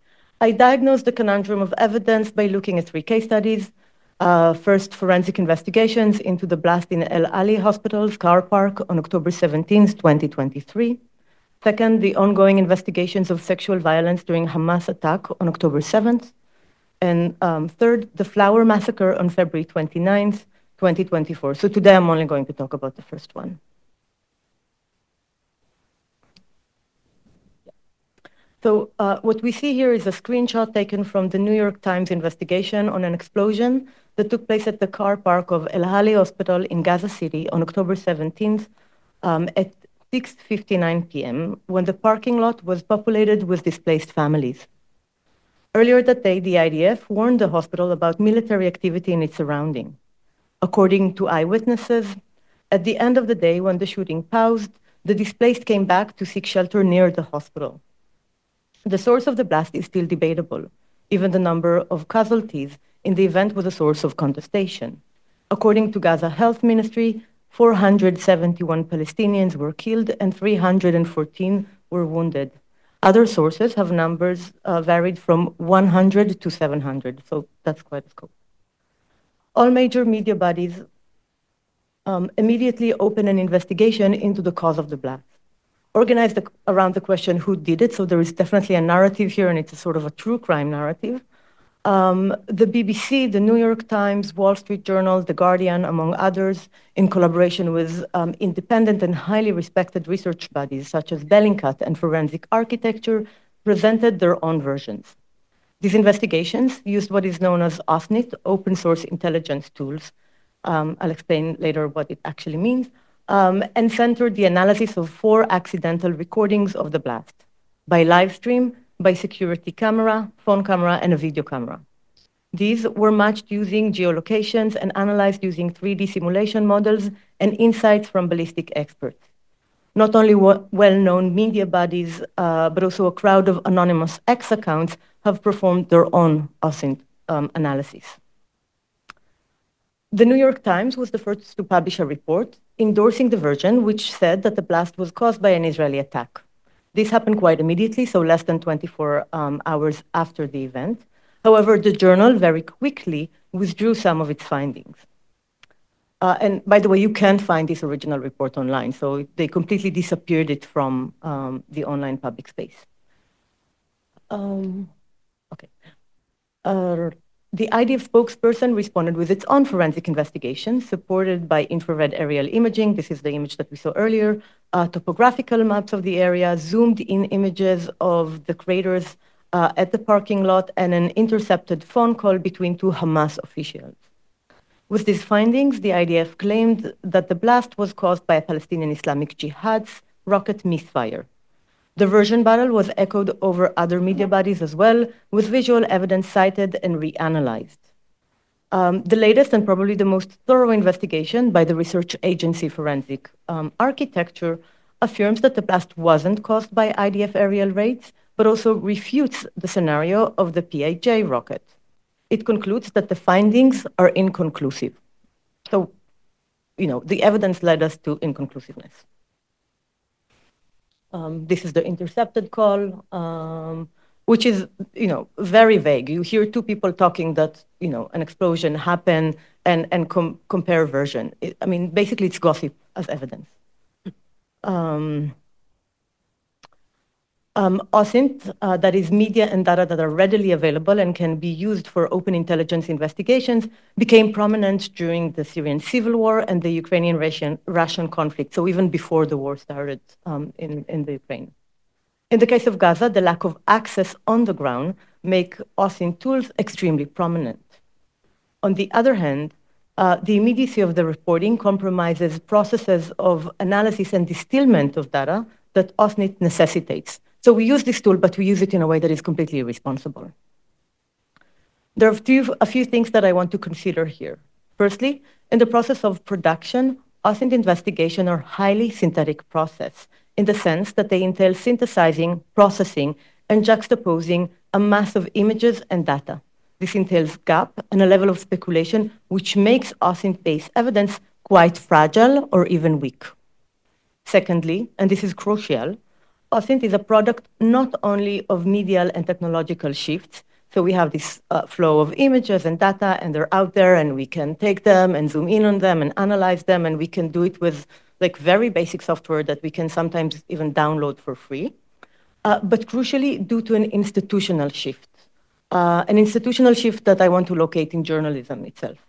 I diagnosed the conundrum of evidence by looking at 3 case studies. First, forensic investigations into the blast in El Ali Hospital's car park on October 17, 2023. Second, the ongoing investigations of sexual violence during Hamas attack on October 7th. And third, the Flower Massacre on February 29th, 2024. So today I'm only going to talk about the first one. So what we see here is a screenshot taken from the New York Times investigation on an explosion that took place at the car park of El Ali Hospital in Gaza City on October 17th at 6:59 p.m. when the parking lot was populated with displaced families. Earlier that day, the IDF warned the hospital about military activity in its surrounding. According to eyewitnesses, at the end of the day, when the shooting paused, the displaced came back to seek shelter near the hospital. The source of the blast is still debatable. Even the number of casualties in the event was a source of contestation. According to Gaza Health Ministry, 471 Palestinians were killed and 314 were wounded. Other sources have numbers varied from 100 to 700, so that's quite a scope. All major media bodies immediately open an investigation into the cause of the blast, organized around the question who did it, so there is definitely a narrative here, and it's a sort of a true crime narrative. The BBC, the New York Times, Wall Street Journal, The Guardian, among others, in collaboration with independent and highly respected research bodies such as Bellingcat and Forensic Architecture, presented their own versions. These investigations used what is known as OSNIT, open source intelligence tools. I'll explain later what it actually means, and centered the analysis of 4 accidental recordings of the blast by live stream, by security camera, phone camera, and a video camera. These were matched using geolocations and analyzed using 3D simulation models and insights from ballistic experts. Not only well-known media bodies, but also a crowd of anonymous X accounts have performed their own OSINT analysis. The New York Times was the first to publish a report endorsing the version which said that the blast was caused by an Israeli attack. This happened quite immediately, so less than 24 hours after the event. However, the journal very quickly withdrew some of its findings. And by the way, you can't find this original report online, so they completely disappeared it from the online public space. Okay. The IDF spokesperson responded with its own forensic investigation, supported by infrared aerial imaging. This is the image that we saw earlier. Topographical maps of the area, zoomed in images of the craters at the parking lot, and an intercepted phone call between 2 Hamas officials. With these findings, the IDF claimed that the blast was caused by a Palestinian Islamic Jihad's rocket misfire. The version battle was echoed over other media bodies as well, with visual evidence cited and reanalyzed. The latest and probably the most thorough investigation by the research agency Forensic Architecture affirms that the blast wasn't caused by IDF aerial raids, but also refutes the scenario of the PAJ rocket. It concludes that the findings are inconclusive. So, the evidence led us to inconclusiveness. This is the intercepted call, which is, very vague. You hear 2 people talking that, an explosion happened and compare version. Basically it's gossip as evidence. OSINT, that is media and data that are readily available and can be used for open intelligence investigations, became prominent during the Syrian civil war and the Ukrainian-Russian conflict, so even before the war started in the Ukraine. In the case of Gaza, the lack of access on the ground make OSINT tools extremely prominent. On the other hand, the immediacy of the reporting compromises processes of analysis and distillment of data that OSINT necessitates. So we use this tool, but we use it in a way that is completely irresponsible. There are a few things that I want to consider here. Firstly, in the process of production, OSINT investigation are highly synthetic process in the sense that they entail synthesizing, processing, and juxtaposing a mass of images and data. This entails gap and a level of speculation which makes OSINT-based evidence quite fragile or even weak. Secondly, and this is crucial, OSINT is a product not only of medial and technological shifts, so we have this flow of images and data, and they're out there, and we can take them and zoom in on them and analyze them, and we can do it with like very basic software that we can sometimes even download for free. But crucially, due to an institutional shift that I want to locate in journalism itself.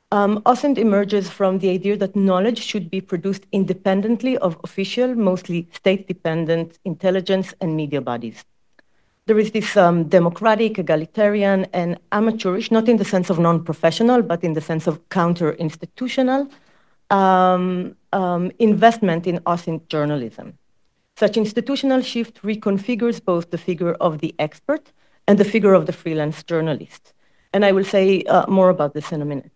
OSINT emerges from the idea that knowledge should be produced independently of official, mostly state-dependent intelligence and media bodies. There is this democratic, egalitarian, and amateurish, not in the sense of non-professional, but in the sense of counter-institutional investment in OSINT journalism. Such institutional shift reconfigures both the figure of the expert and the figure of the freelance journalist. And I will say more about this in a minute.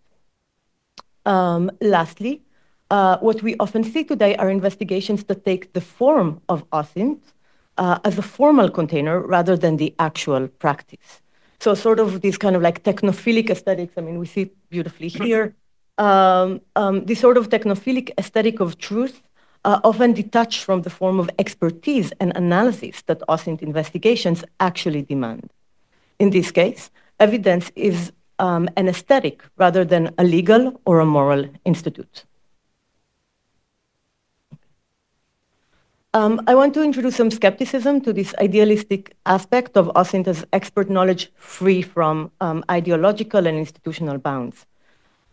Lastly, what we often see today are investigations that take the form of OSINT as a formal container rather than the actual practice. So sort of these kind of like technophilic aesthetics, I mean, we see it beautifully here. This sort of technophilic aesthetic of truth often detached from the form of expertise and analysis that OSINT investigations actually demand. In this case, evidence is an aesthetic rather than a legal or a moral institute. I want to introduce some skepticism to this idealistic aspect of OSINT as expert knowledge free from ideological and institutional bounds.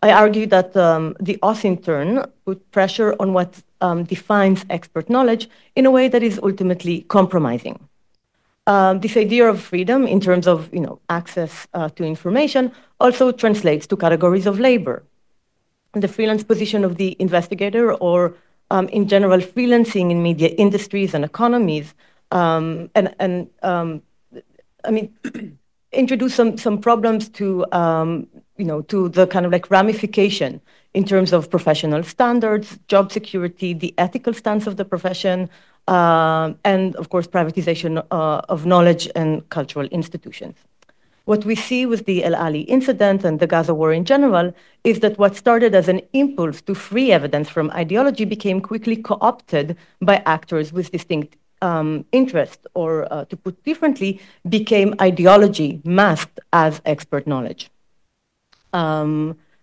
I argue that the OSINT turn put pressure on what defines expert knowledge in a way that is ultimately compromising. This idea of freedom in terms of access to information also translates to categories of labor. The freelance position of the investigator or in general freelancing in media industries and economies I mean, introduce some problems to to the kind of like ramification in terms of professional standards, job security, the ethical stance of the profession, and of course, privatization of knowledge and cultural institutions. What we see with the El Ali incident and the Gaza war in general is that what started as an impulse to free evidence from ideology became quickly co-opted by actors with distinct interest, or to put differently, became ideology masked as expert knowledge.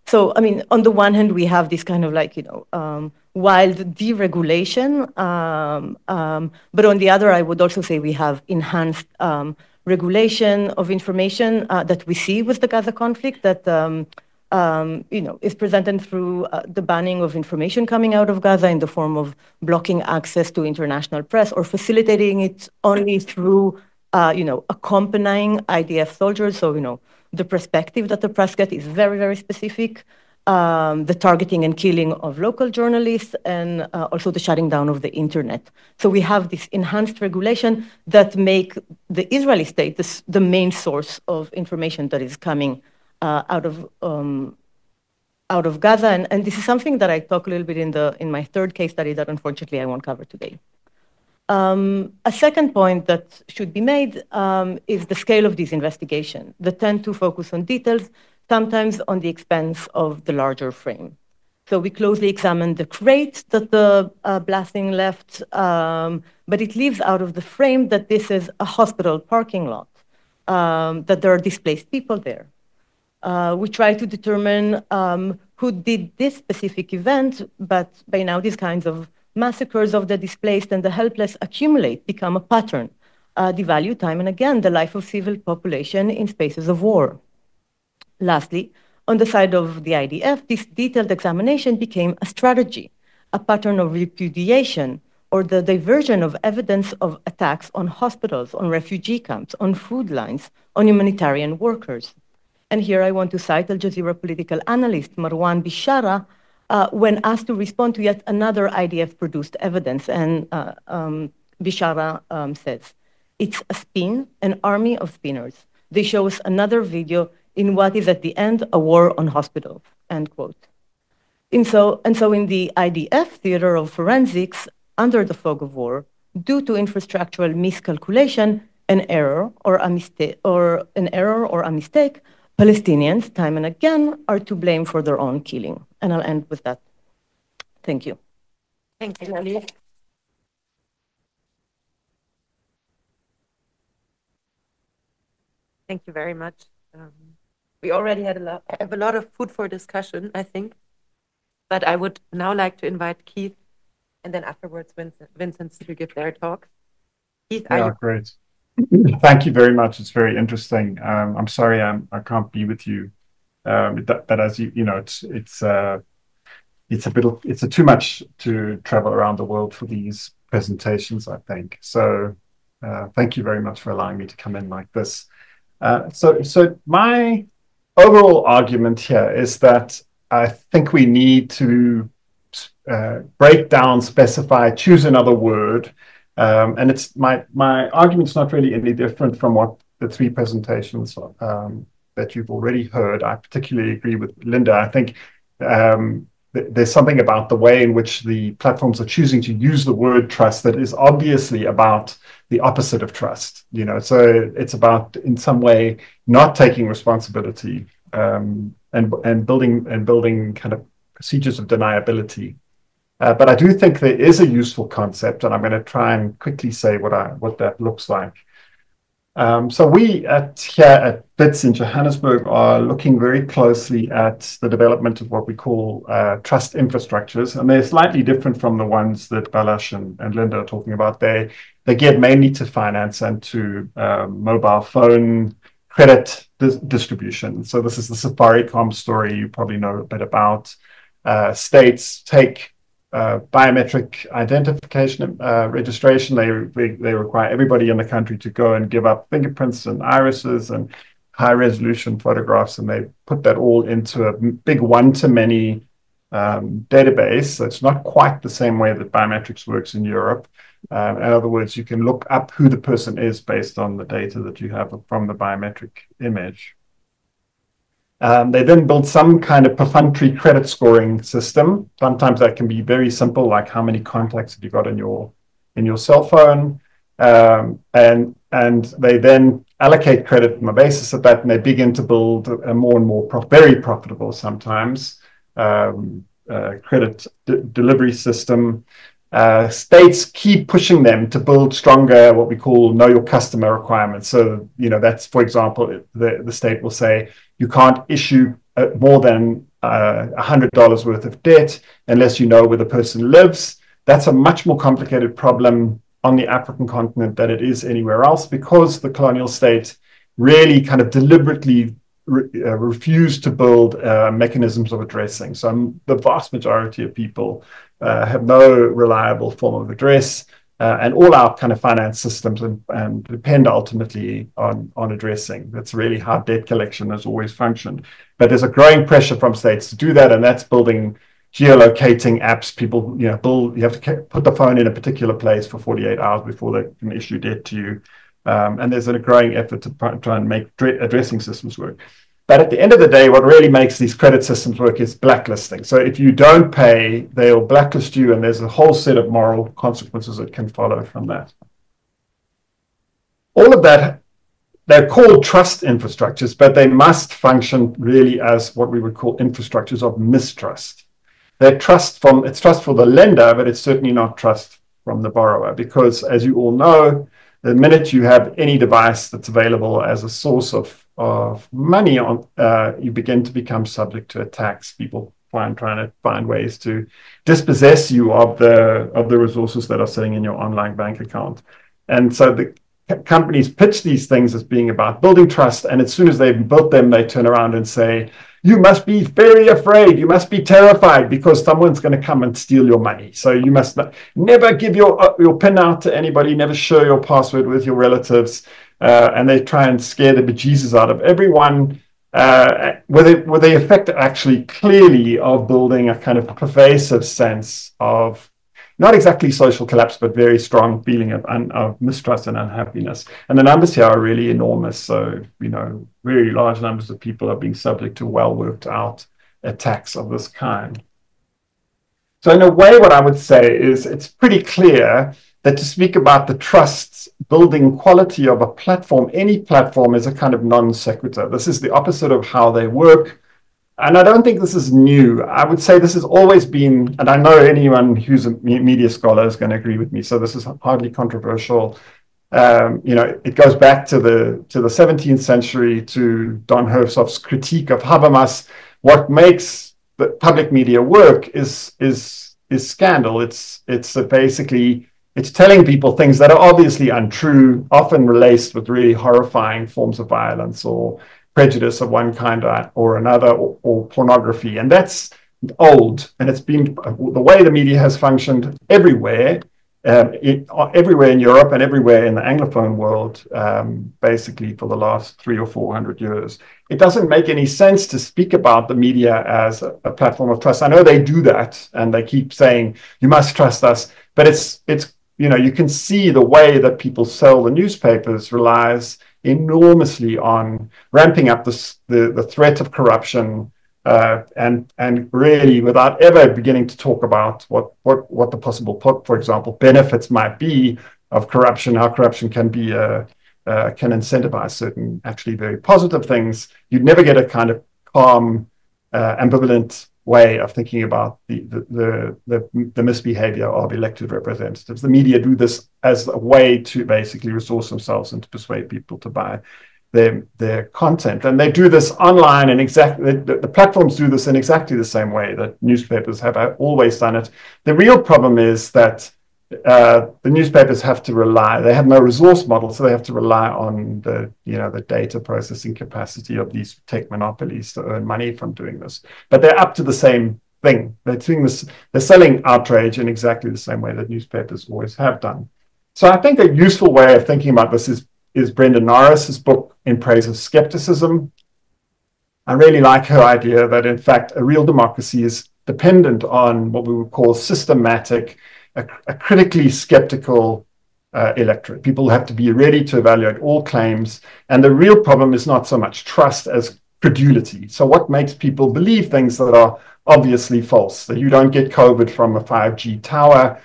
So, I mean, on the one hand, we have this kind of like, wild deregulation, but on the other, I would also say we have enhanced regulation of information that we see with the Gaza conflict that, is presented through the banning of information coming out of Gaza in the form of blocking access to international press or facilitating it only through, accompanying IDF soldiers. So, the perspective that the press get is very, very specific. The targeting and killing of local journalists, and also the shutting down of the internet. So we have this enhanced regulation that make the Israeli state the main source of information that is coming out of Gaza, and this is something that I talk a little bit in my third case study that unfortunately I won't cover today. A second point that should be made is the scale of this investigation. They tend to focus on details, sometimes on the expense of the larger frame. So we closely examined the crate that the blasting left, but it leaves out of the frame that this is a hospital parking lot, that there are displaced people there. We try to determine who did this specific event, but by now these kinds of massacres of the displaced and the helpless accumulate, become a pattern devalue time and again the life of civil population in spaces of war. Lastly, on the side of the IDF, this detailed examination became a strategy, a pattern of repudiation, or the diversion of evidence of attacks on hospitals, on refugee camps, on food lines, on humanitarian workers. And here I want to cite Al Jazeera political analyst Marwan Bishara when asked to respond to yet another IDF-produced evidence. And Bishara says, "It's a spin, an army of spinners. They show us another video in what is at the end a war on hospitals," end quote. And so in the IDF theater of forensics, under the fog of war, due to infrastructural miscalculation, an error or a mistake, Palestinians, time and again, are to blame for their own killing. And I'll end with that. Thank you. Thank you, Laliv. Thank you very much. We already had have a lot of food for discussion, I think. But I would now like to invite Keith and then afterwards Vinzenz to give their talk. Keith, yeah, great. Thank you very much. It's very interesting. I'm sorry I can't be with you. But as you know, it's too much to travel around the world for these presentations, I think. So thank you very much for allowing me to come in like this. So my overall argument here is that I think we need to break down, specify, choose another word. And it's my argument's not really any different from what the three presentations that you've already heard. I particularly agree with Linda. I think there's something about the way in which the platforms are choosing to use the word trust that is obviously about the opposite of trust. So it's about, in some way, not taking responsibility and building kind of procedures of deniability. But I do think there is a useful concept, and I'm going to try and quickly say what that looks like. So we here at BITS in Johannesburg are looking very closely at the development of what we call trust infrastructures, and they're slightly different from the ones that Balazs and Linda are talking about. They geared mainly to finance and to mobile phone credit distribution. So this is the Safaricom story you probably know a bit about. States take biometric identification registration. They require everybody in the country to go and give up fingerprints and irises and high-resolution photographs, and they put that all into a big one-to-many database. So it's not quite the same way that biometrics works in Europe. In other words, you can look up who the person is based on the data that you have from the biometric image. They then build some kind of perfunctory credit scoring system. Sometimes that can be very simple, like how many contacts have you got in your cell phone, and they then allocate credit on the basis of that, and they begin to build a more and more very profitable sometimes credit delivery system. States keep pushing them to build stronger, what we call know your customer requirements. So, that's, for example, the state will say, you can't issue more than $100 worth of debt unless you know where the person lives. That's a much more complicated problem on the African continent than it is anywhere else, because the colonial state really kind of deliberately refused to build mechanisms of addressing. So the vast majority of people have no reliable form of address, and all our kind of finance systems and depend ultimately on addressing. That's really how debt collection has always functioned. But there's a growing pressure from states to do that, and that's building geolocating apps. People, you have to put the phone in a particular place for 48 hours before they can issue debt to you. And there's a growing effort to try and make addressing systems work. But at the end of the day, what really makes these credit systems work is blacklisting. So if you don't pay, they'll blacklist you, and there's a whole set of moral consequences that can follow from that. All of that, they're called trust infrastructures, but they must function really as what we would call infrastructures of mistrust. It's trust for the lender, but it's certainly not trust from the borrower, because as you all know, the minute you have any device that's available as a source of money, you begin to become subject to attacks. People trying to find ways to dispossess you of the resources that are sitting in your online bank account. And so companies pitch these things as being about building trust, and as soon as they've built them, they turn around and say, you must be very afraid, you must be terrified because someone's going to come and steal your money. So you must never give your PIN out to anybody, never share your password with your relatives, and they try and scare the bejesus out of everyone, with the effect actually clearly of building a kind of pervasive sense of not exactly social collapse, but very strong feeling of mistrust and unhappiness. And the numbers here are really enormous. So, very large numbers of people are being subject to well worked out attacks of this kind. So in a way, what I would say is it's pretty clear that to speak about the trust building quality of a platform, any platform, is a kind of non sequitur. This is the opposite of how they work. And I don't think this is new. I would say this has always been, and I know anyone who's a media scholar is going to agree with me, so this is hardly controversial. It goes back to the 17th century, to Don Hershoff's critique of Habermas. What makes the public media work is scandal. It's basically telling people things that are obviously untrue, often laced with really horrifying forms of violence or prejudice of one kind or another, or pornography. And that's old, and it's been the way the media has functioned everywhere, everywhere in Europe and everywhere in the Anglophone world, basically for the last 300 or 400 years. It doesn't make any sense to speak about the media as a platform of trust. I know they do that, and they keep saying, you must trust us, but it's you can see the way that people sell the newspapers relies enormously on ramping up the threat of corruption, and really without ever beginning to talk about what the possible, for example, benefits might be of corruption, how corruption can be can incentivize certain actually very positive things. You'd never get a kind of calm, ambivalent way of thinking about the misbehavior of elected representatives. The media do this as a way to basically resource themselves and to persuade people to buy their content. And they do this online, and the platforms do this in exactly the same way that newspapers have always done it. The real problem is that the newspapers have to rely, they have no resource model, so they have to rely on the data processing capacity of these tech monopolies to earn money from doing this. But they're up to the same thing. They're doing this, they're selling outrage in exactly the same way that newspapers always have done. So I think a useful way of thinking about this is Brenda Norris's book, In Praise of Skepticism. I really like her idea that, in fact, a real democracy is dependent on what we would call systematic, a critically skeptical electorate. People have to be ready to evaluate all claims. And the real problem is not so much trust as credulity. So what makes people believe things that are obviously false? That you don't get COVID from a 5G tower.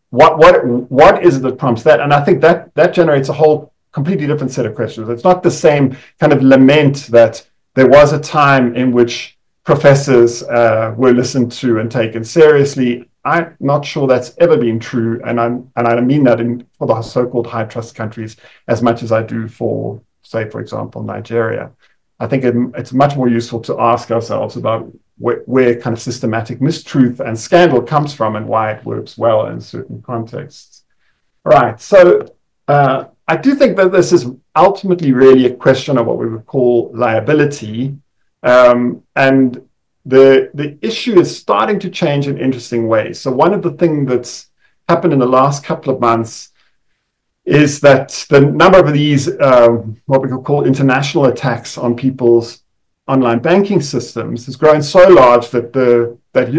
What is it that prompts that? And I think that generates a whole completely different set of questions. It's not the same kind of lament that there was a time in which professors were listened to and taken seriously. I'm not sure that's ever been true, and I mean that for the so-called high trust countries as much as I do for, say, for example, Nigeria. I think it's much more useful to ask ourselves about where kind of systematic mistruth and scandal comes from and why it works well in certain contexts. All right, so I do think that this is ultimately really a question of what we would call liability, and the issue is starting to change in interesting ways. So one of the things that's happened in the last couple of months is that the number of these, what we could call international attacks on people's online banking systems has grown so large that the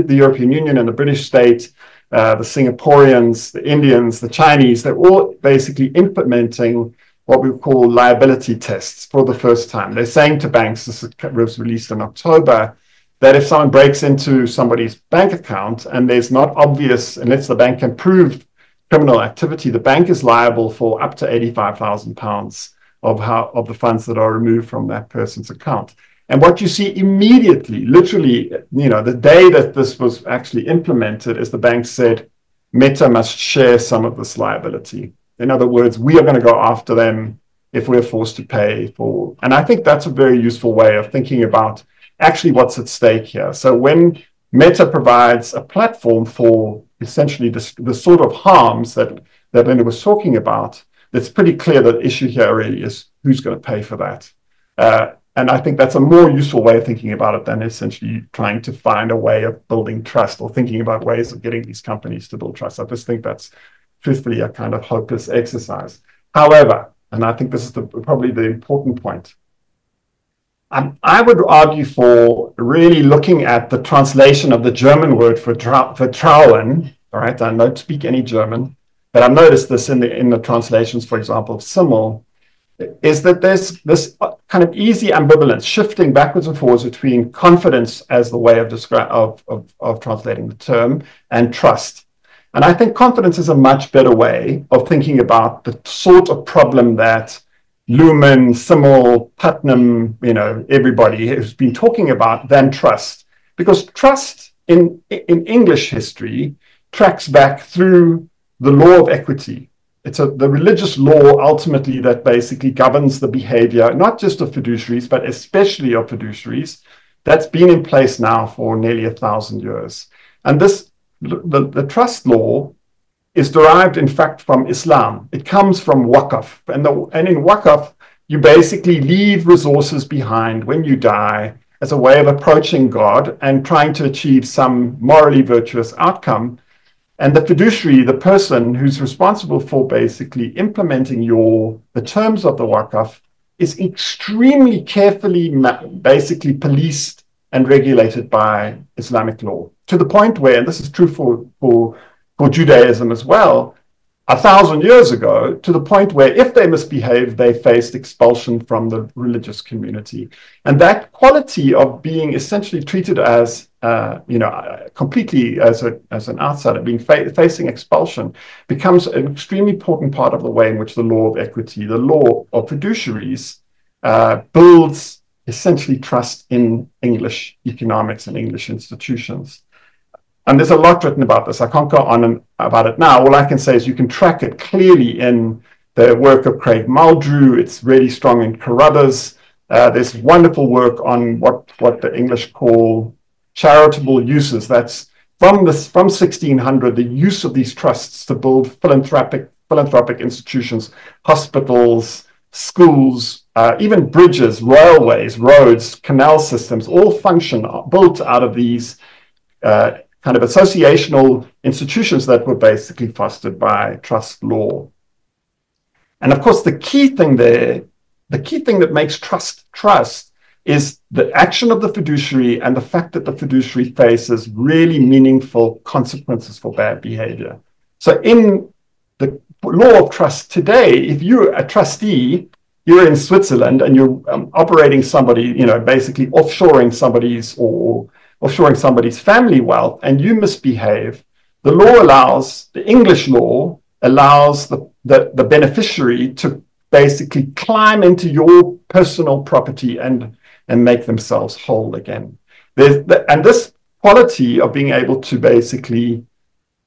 European Union and the British state, the Singaporeans, the Indians, the Chinese, they're all basically implementing what we call liability tests for the first time. They're saying to banks, this was released in October, that if someone breaks into somebody's bank account and there's not obvious, unless the bank can prove criminal activity, the bank is liable for up to £85,000 of the funds that are removed from that person's account. And what you see immediately, literally, the day that this was actually implemented, is the bank said, Meta must share some of this liability. In other words, we are going to go after them if we're forced to pay for. And I think that's a very useful way of thinking about actually what's at stake here. So when Meta provides a platform for essentially the sort of harms that Linda was talking about, it's pretty clear that the issue here really is who's going to pay for that. And I think that's a more useful way of thinking about it than essentially trying to find a way of building trust or thinking about ways of getting these companies to build trust. I just think that's truthfully a kind of hopeless exercise. However, and I think this is probably the important point, I would argue for really looking at the translation of the German word for trauen. All right, I don't speak any German, but I've noticed this in the translations, for example, of Simmel, is that there's this kind of easy ambivalence shifting backwards and forwards between confidence as the way of translating the term and trust. And I think confidence is a much better way of thinking about the sort of problem that Luhmann, Simmel, Putnam, everybody has been talking about than trust. Because trust in English history tracks back through the law of equity. It's the religious law ultimately that basically governs the behavior, not just of fiduciaries, but especially of fiduciaries, that's been in place now for nearly 1,000 years. And the trust law is derived, in fact, from Islam. It comes from waqf. And in waqf, you basically leave resources behind when you die as a way of approaching God and trying to achieve some morally virtuous outcome. And the fiduciary, the person who's responsible for basically implementing the terms of the waqf, is extremely carefully basically policed and regulated by Islamic law, to the point where, and this is true for Judaism as well, 1,000 years ago, to the point where if they misbehaved, they faced expulsion from the religious community. And that quality of being essentially treated as, completely as an outsider, facing expulsion, becomes an extremely important part of the way in which the law of equity, the law of fiduciaries, builds essentially trust in English economics and English institutions. And there's a lot written about this. I can't go on about it now. All I can say is you can track it clearly in the work of Craig Muldrew. It's really strong in Carruthers. There's wonderful work on what the English call charitable uses. That's from 1600, the use of these trusts to build philanthropic institutions, hospitals, schools, even bridges, railways, roads, canal systems, all built out of these kind of associational institutions that were basically fostered by trust law. And of course, the key thing that makes trust is the action of the fiduciary and the fact that the fiduciary faces really meaningful consequences for bad behavior. So in the law of trust today, if you're a trustee, you're in Switzerland and you're operating somebody, basically offshoring somebody's family wealth, and you misbehave, the English law allows the beneficiary to basically climb into your personal property and make themselves whole again. And this quality of being able to basically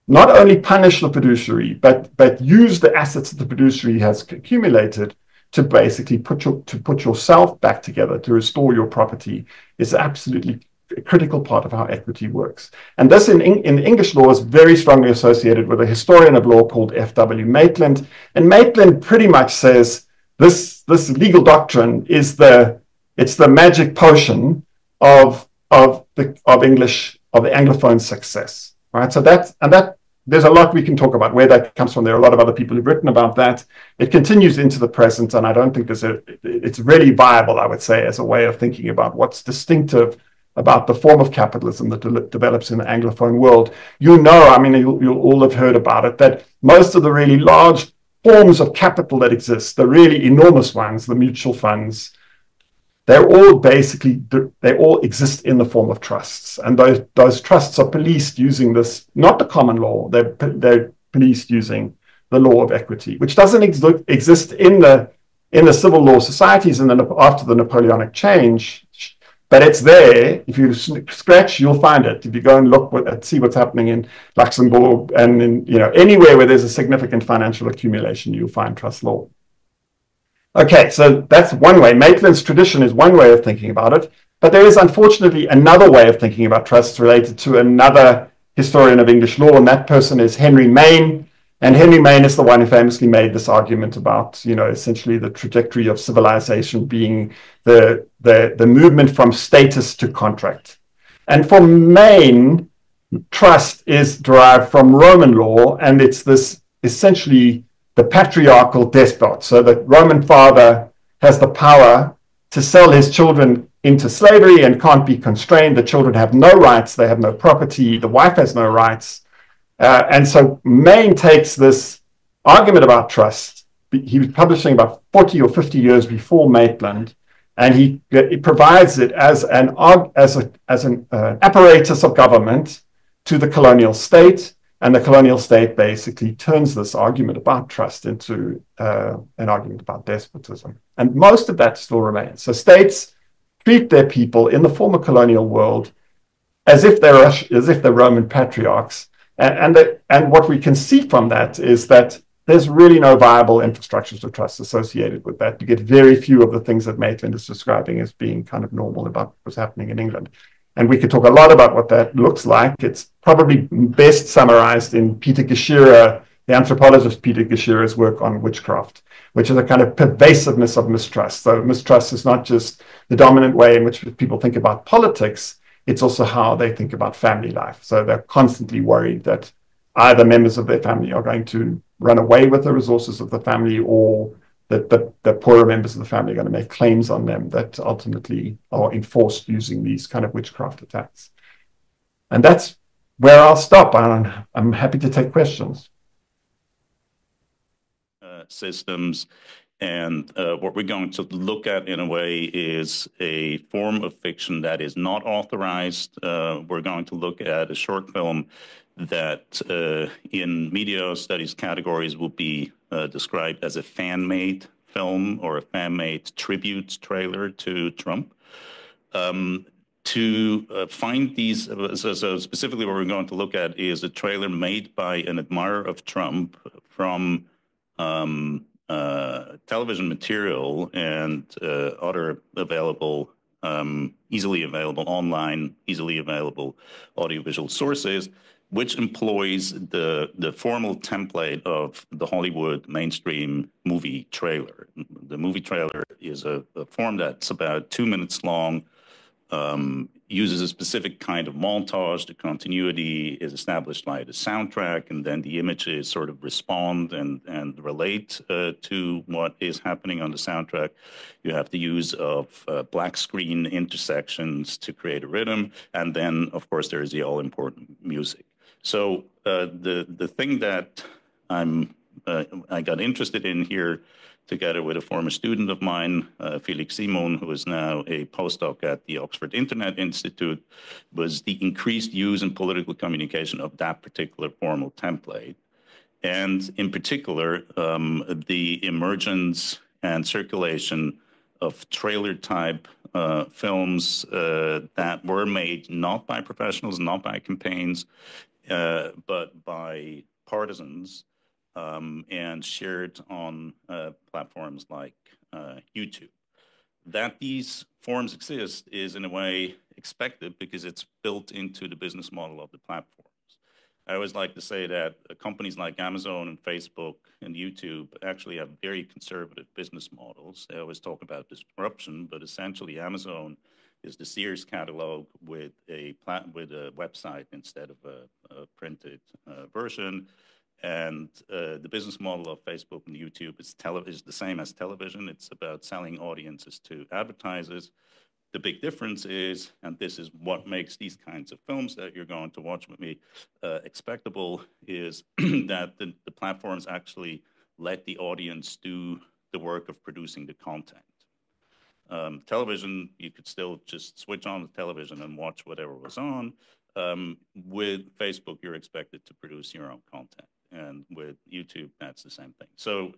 not only punish the fiduciary, but use the assets that the fiduciary has accumulated to basically put yourself back together, to restore your property, is absolutely a critical part of how equity works. And this in English law is very strongly associated with a historian of law called F.W. Maitland. And Maitland pretty much says this legal doctrine is the magic potion of the Anglophone success, right? So there's a lot we can talk about where that comes from. There are a lot of other people who've written about that. It continues into the present, and I don't think it's really viable, I would say, as a way of thinking about what's distinctive about the form of capitalism that develops in the Anglophone world. You'll all have heard about it, that most of the really large forms of capital that exist, the really enormous ones, the mutual funds, they all exist in the form of trusts. And those trusts are policed using this, not the common law, they're policed using the law of equity, which doesn't exist in the civil law societies after the Napoleonic change. But it's there. If you scratch, you'll find it. If you go and look see what's happening in Luxembourg and anywhere where there's a significant financial accumulation, you'll find trust law. Okay, so that's one way. Maitland's tradition is one way of thinking about it. But there is unfortunately another way of thinking about trusts related to another historian of English law, and that person is Henry Maine. And Henry Maine is the one who famously made this argument about, essentially the trajectory of civilization being the movement from status to contract. And for Maine, trust is derived from Roman law, and it's this essentially the patriarchal despot. So the Roman father has the power to sell his children into slavery and can't be constrained. The children have no rights, they have no property, the wife has no rights. And so Maine takes this argument about trust. He was publishing about 40 or 50 years before Maitland, and he provides it as an apparatus of government to the colonial state, and the colonial state basically turns this argument about trust into an argument about despotism. And most of that still remains. So states treat their people in the former colonial world as if they're Roman patriarchs. And what we can see from that is that there's really no viable infrastructures of trust associated with that. You get very few of the things that Maitland is describing as being kind of normal about what's happening in England. And we could talk a lot about what that looks like. It's probably best summarized in Peter Geschirr, the anthropologist Peter Geschirr's work on witchcraft, which is a kind of pervasiveness of mistrust. So mistrust is not just the dominant way in which people think about politics, it's also how they think about family life. So they're constantly worried that either members of their family are going to run away with the resources of the family, or that the poorer members of the family are going to make claims on them that ultimately are enforced using these kind of witchcraft attacks. And that's where I'll stop. I'm happy to take questions. Systems. And what we're going to look at in a way is a form of fiction that is not authorized. We're going to look at a short film that in media studies categories will be described as a fan-made film or a fan-made tribute trailer to Trump. To find these, so specifically what we're going to look at is a trailer made by an admirer of Trump from television material and other available, easily available online, easily available audiovisual sources, which employs the formal template of the Hollywood mainstream movie trailer. The movie trailer is a form that's about 2 minutes long, uses a specific kind of montage. The continuity is established by the soundtrack, and then the images sort of respond and relate to what is happening on the soundtrack. You have the use of black screen intersections to create a rhythm, and then, of course, there is the all-important music. So the thing that I got interested in here, together with a former student of mine, Felix Simon, who is now a postdoc at the Oxford Internet Institute, was the increased use in political communication of that particular formal template. And in particular, the emergence and circulation of trailer-type films that were made not by professionals, not by campaigns, but by partisans, and shared on platforms like YouTube. That these forms exist is in a way expected because it's built into the business model of the platforms. I always like to say that companies like Amazon and Facebook and YouTube actually have very conservative business models. They always talk about disruption, but essentially Amazon is the Sears catalog with a website instead of a printed version. And the business model of Facebook and YouTube is the same as television. It's about selling audiences to advertisers. The big difference is, and this is what makes these kinds of films that you're going to watch with me expectable, is that the platforms actually let the audience do the work of producing the content. Television, you could still just switch on the television and watch whatever was on. With Facebook, you're expected to produce your own content. And with YouTube, that's the same thing. So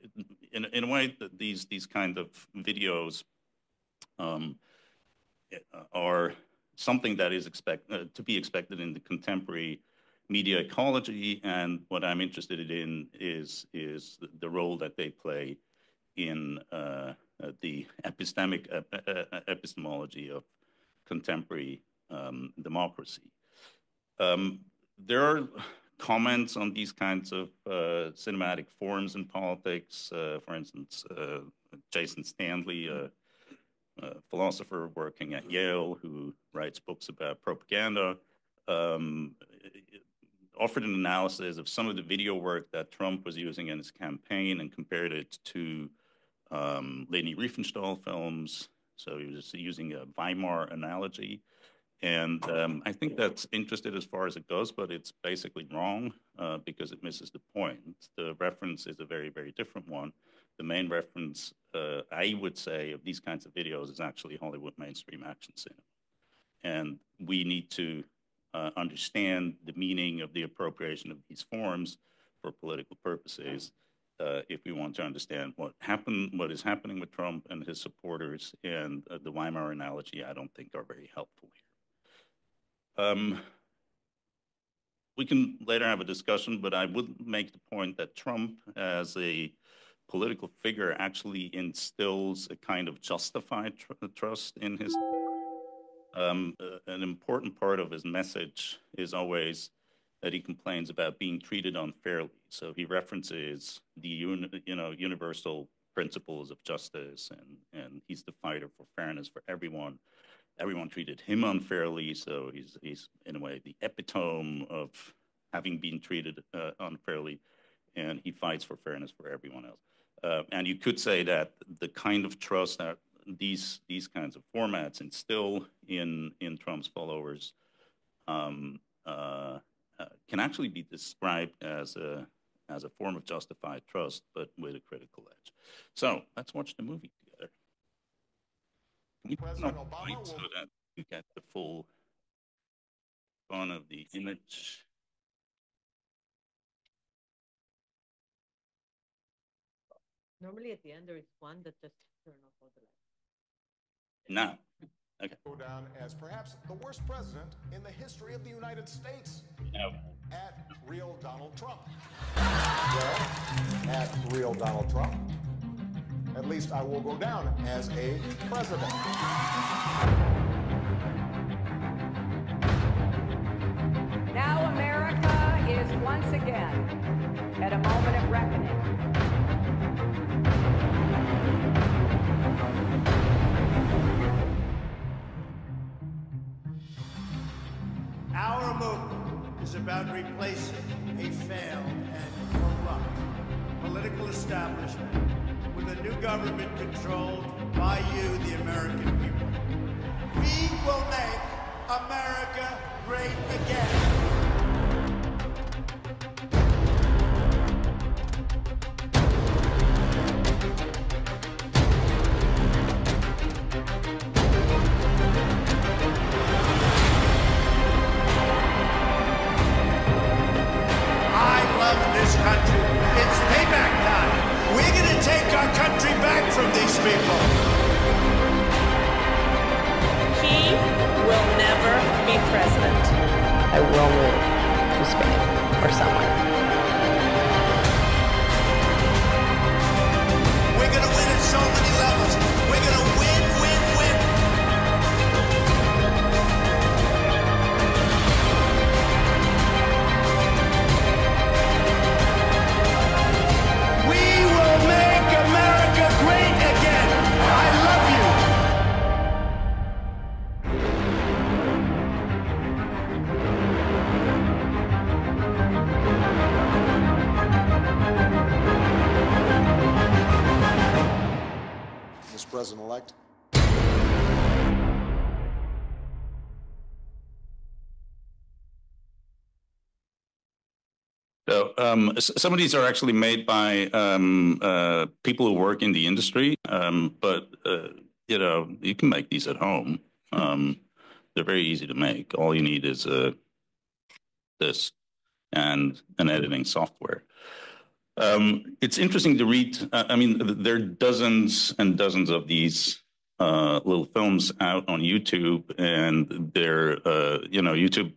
in a way, these kind of videos are something that is to be expected in the contemporary media ecology. And what I'm interested in is the role that they play in the epistemology of contemporary democracy. There are comments on these kinds of cinematic forms in politics. For instance, Jason Stanley, a philosopher working at Yale who writes books about propaganda, offered an analysis of some of the video work that Trump was using in his campaign and compared it to Leni Riefenstahl films. So he was using a Weimar analogy. And I think that's interesting as far as it goes, but it's basically wrong because it misses the point. The reference is a very, very different one. The main reference, I would say, of these kinds of videos is actually Hollywood mainstream action cinema. And we need to understand the meaning of the appropriation of these forms for political purposes if we want to understand what is happening with Trump and his supporters. And the Weimar analogy, I don't think, are very helpful here. We can later have a discussion, but I would make the point that Trump, as a political figure, actually instills a kind of justified trust in his. An important part of his message is always that he complains about being treated unfairly. So he references the universal principles of justice, and he's the fighter for fairness for everyone. Everyone treated him unfairly, so he's in a way the epitome of having been treated unfairly, and he fights for fairness for everyone else. And you could say that the kind of trust that these kinds of formats instill in Trump's followers can actually be described as a form of justified trust, but with a critical edge. So let's watch the movie together. Can you President Obama so that you get the full fun of the image? Normally at the end there is one that just turn off all the lights. No. Okay. Go down as perhaps the worst president in the history of the United States. No. At real Donald Trump. Well, at real Donald Trump, at least I will go down as a president. Now America is once again at a moment of reckoning. Our movement is about replacing a failed and corrupt political establishment with a new government controlled by you, the American people. We will make America great again. This country. It's payback time. We're going to take our country back from these people. He will never be president. I will move to Spain or somewhere. We're going to win at so many levels. We're going to win, win, win. Make America great again. I love you. Mr. President-elect. So some of these are actually made by people who work in the industry, but you can make these at home. They're very easy to make. All you need is this and an editing software. It's interesting to read. There are dozens and dozens of these little films out on YouTube, and their YouTube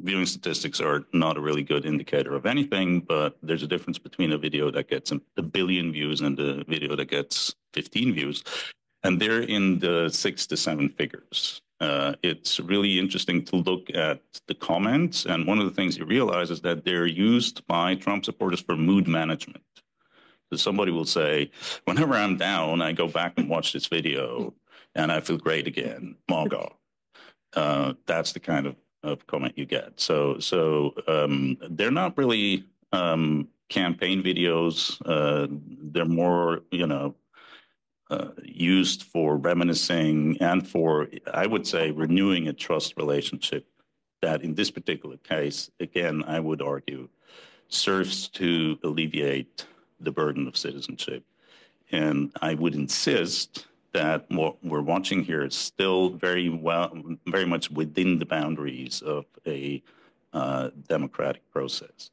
viewing statistics are not a really good indicator of anything, but there's a difference between a video that gets a billion views and a video that gets 15 views, and they're in the 6 to 7 figures. It's really interesting to look at the comments. And one of the things you realize is that they're used by Trump supporters for mood management. So somebody will say, whenever I'm down, I go back and watch this video and I feel great again. Margot. That's the kind of comment you get. So they're not really campaign videos. They're more, used for reminiscing and for, I would say, renewing a trust relationship that in this particular case, again, I would argue, serves to alleviate the burden of citizenship. And I would insist that what we're watching here is still very much within the boundaries of a democratic process.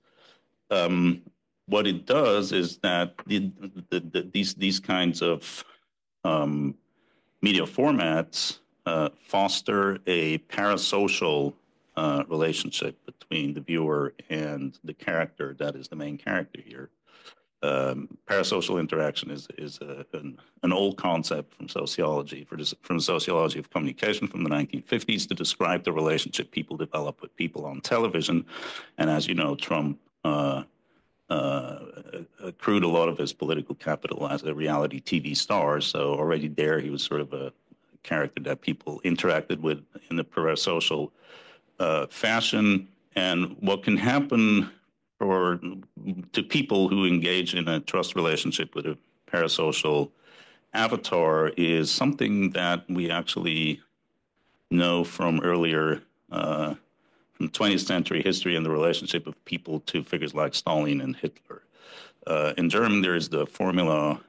What it does is that these kinds of media formats foster a parasocial relationship between the viewer and the character that is the main character here. Parasocial interaction is an old concept from sociology, from sociology of communication from the 1950s to describe the relationship people develop with people on television. And as you know, Trump accrued a lot of his political capital as a reality TV star. So already there, he was sort of a character that people interacted with in a parasocial fashion. And what can happen to people who engage in a trust relationship with a parasocial avatar is something that we actually know from earlier from 20th century history and the relationship of people to figures like Stalin and Hitler. In German, there's the formula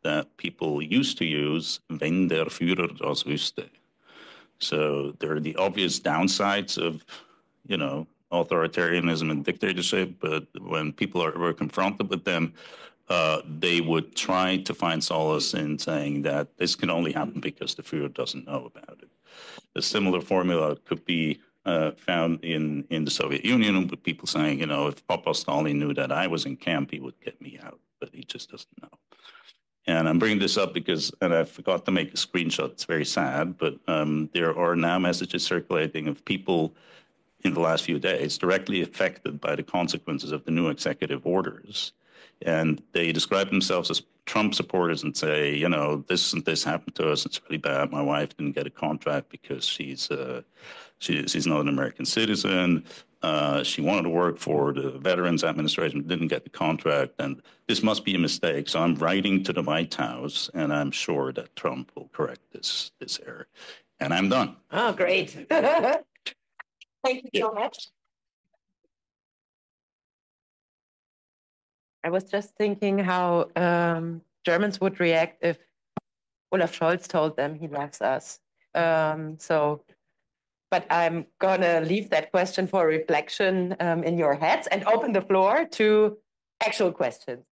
that people used to use, wenn der Führer das wüsste. So there are the obvious downsides of, authoritarianism and dictatorship, but when people were confronted with them, they would try to find solace in saying that this can only happen because the Führer doesn't know about it. A similar formula could be found in the Soviet Union with people saying, if Papa Stalin knew that I was in camp, he would get me out, but he just doesn't know. And I'm bringing this up and I forgot to make a screenshot. It's very sad, but there are now messages circulating of people in the last few days directly affected by the consequences of the new executive orders. And they describe themselves as Trump supporters and say, this and this happened to us. It's really bad. My wife didn't get a contract because she's not an American citizen. She wanted to work for the Veterans Administration, didn't get the contract, and this must be a mistake. So I'm writing to the White House, and I'm sure that Trump will correct this error. And I'm done. Oh, great. Thank you so much. I was just thinking how Germans would react if Olaf Scholz told them he loves us. But I'm going to leave that question for reflection in your heads and open the floor to actual questions.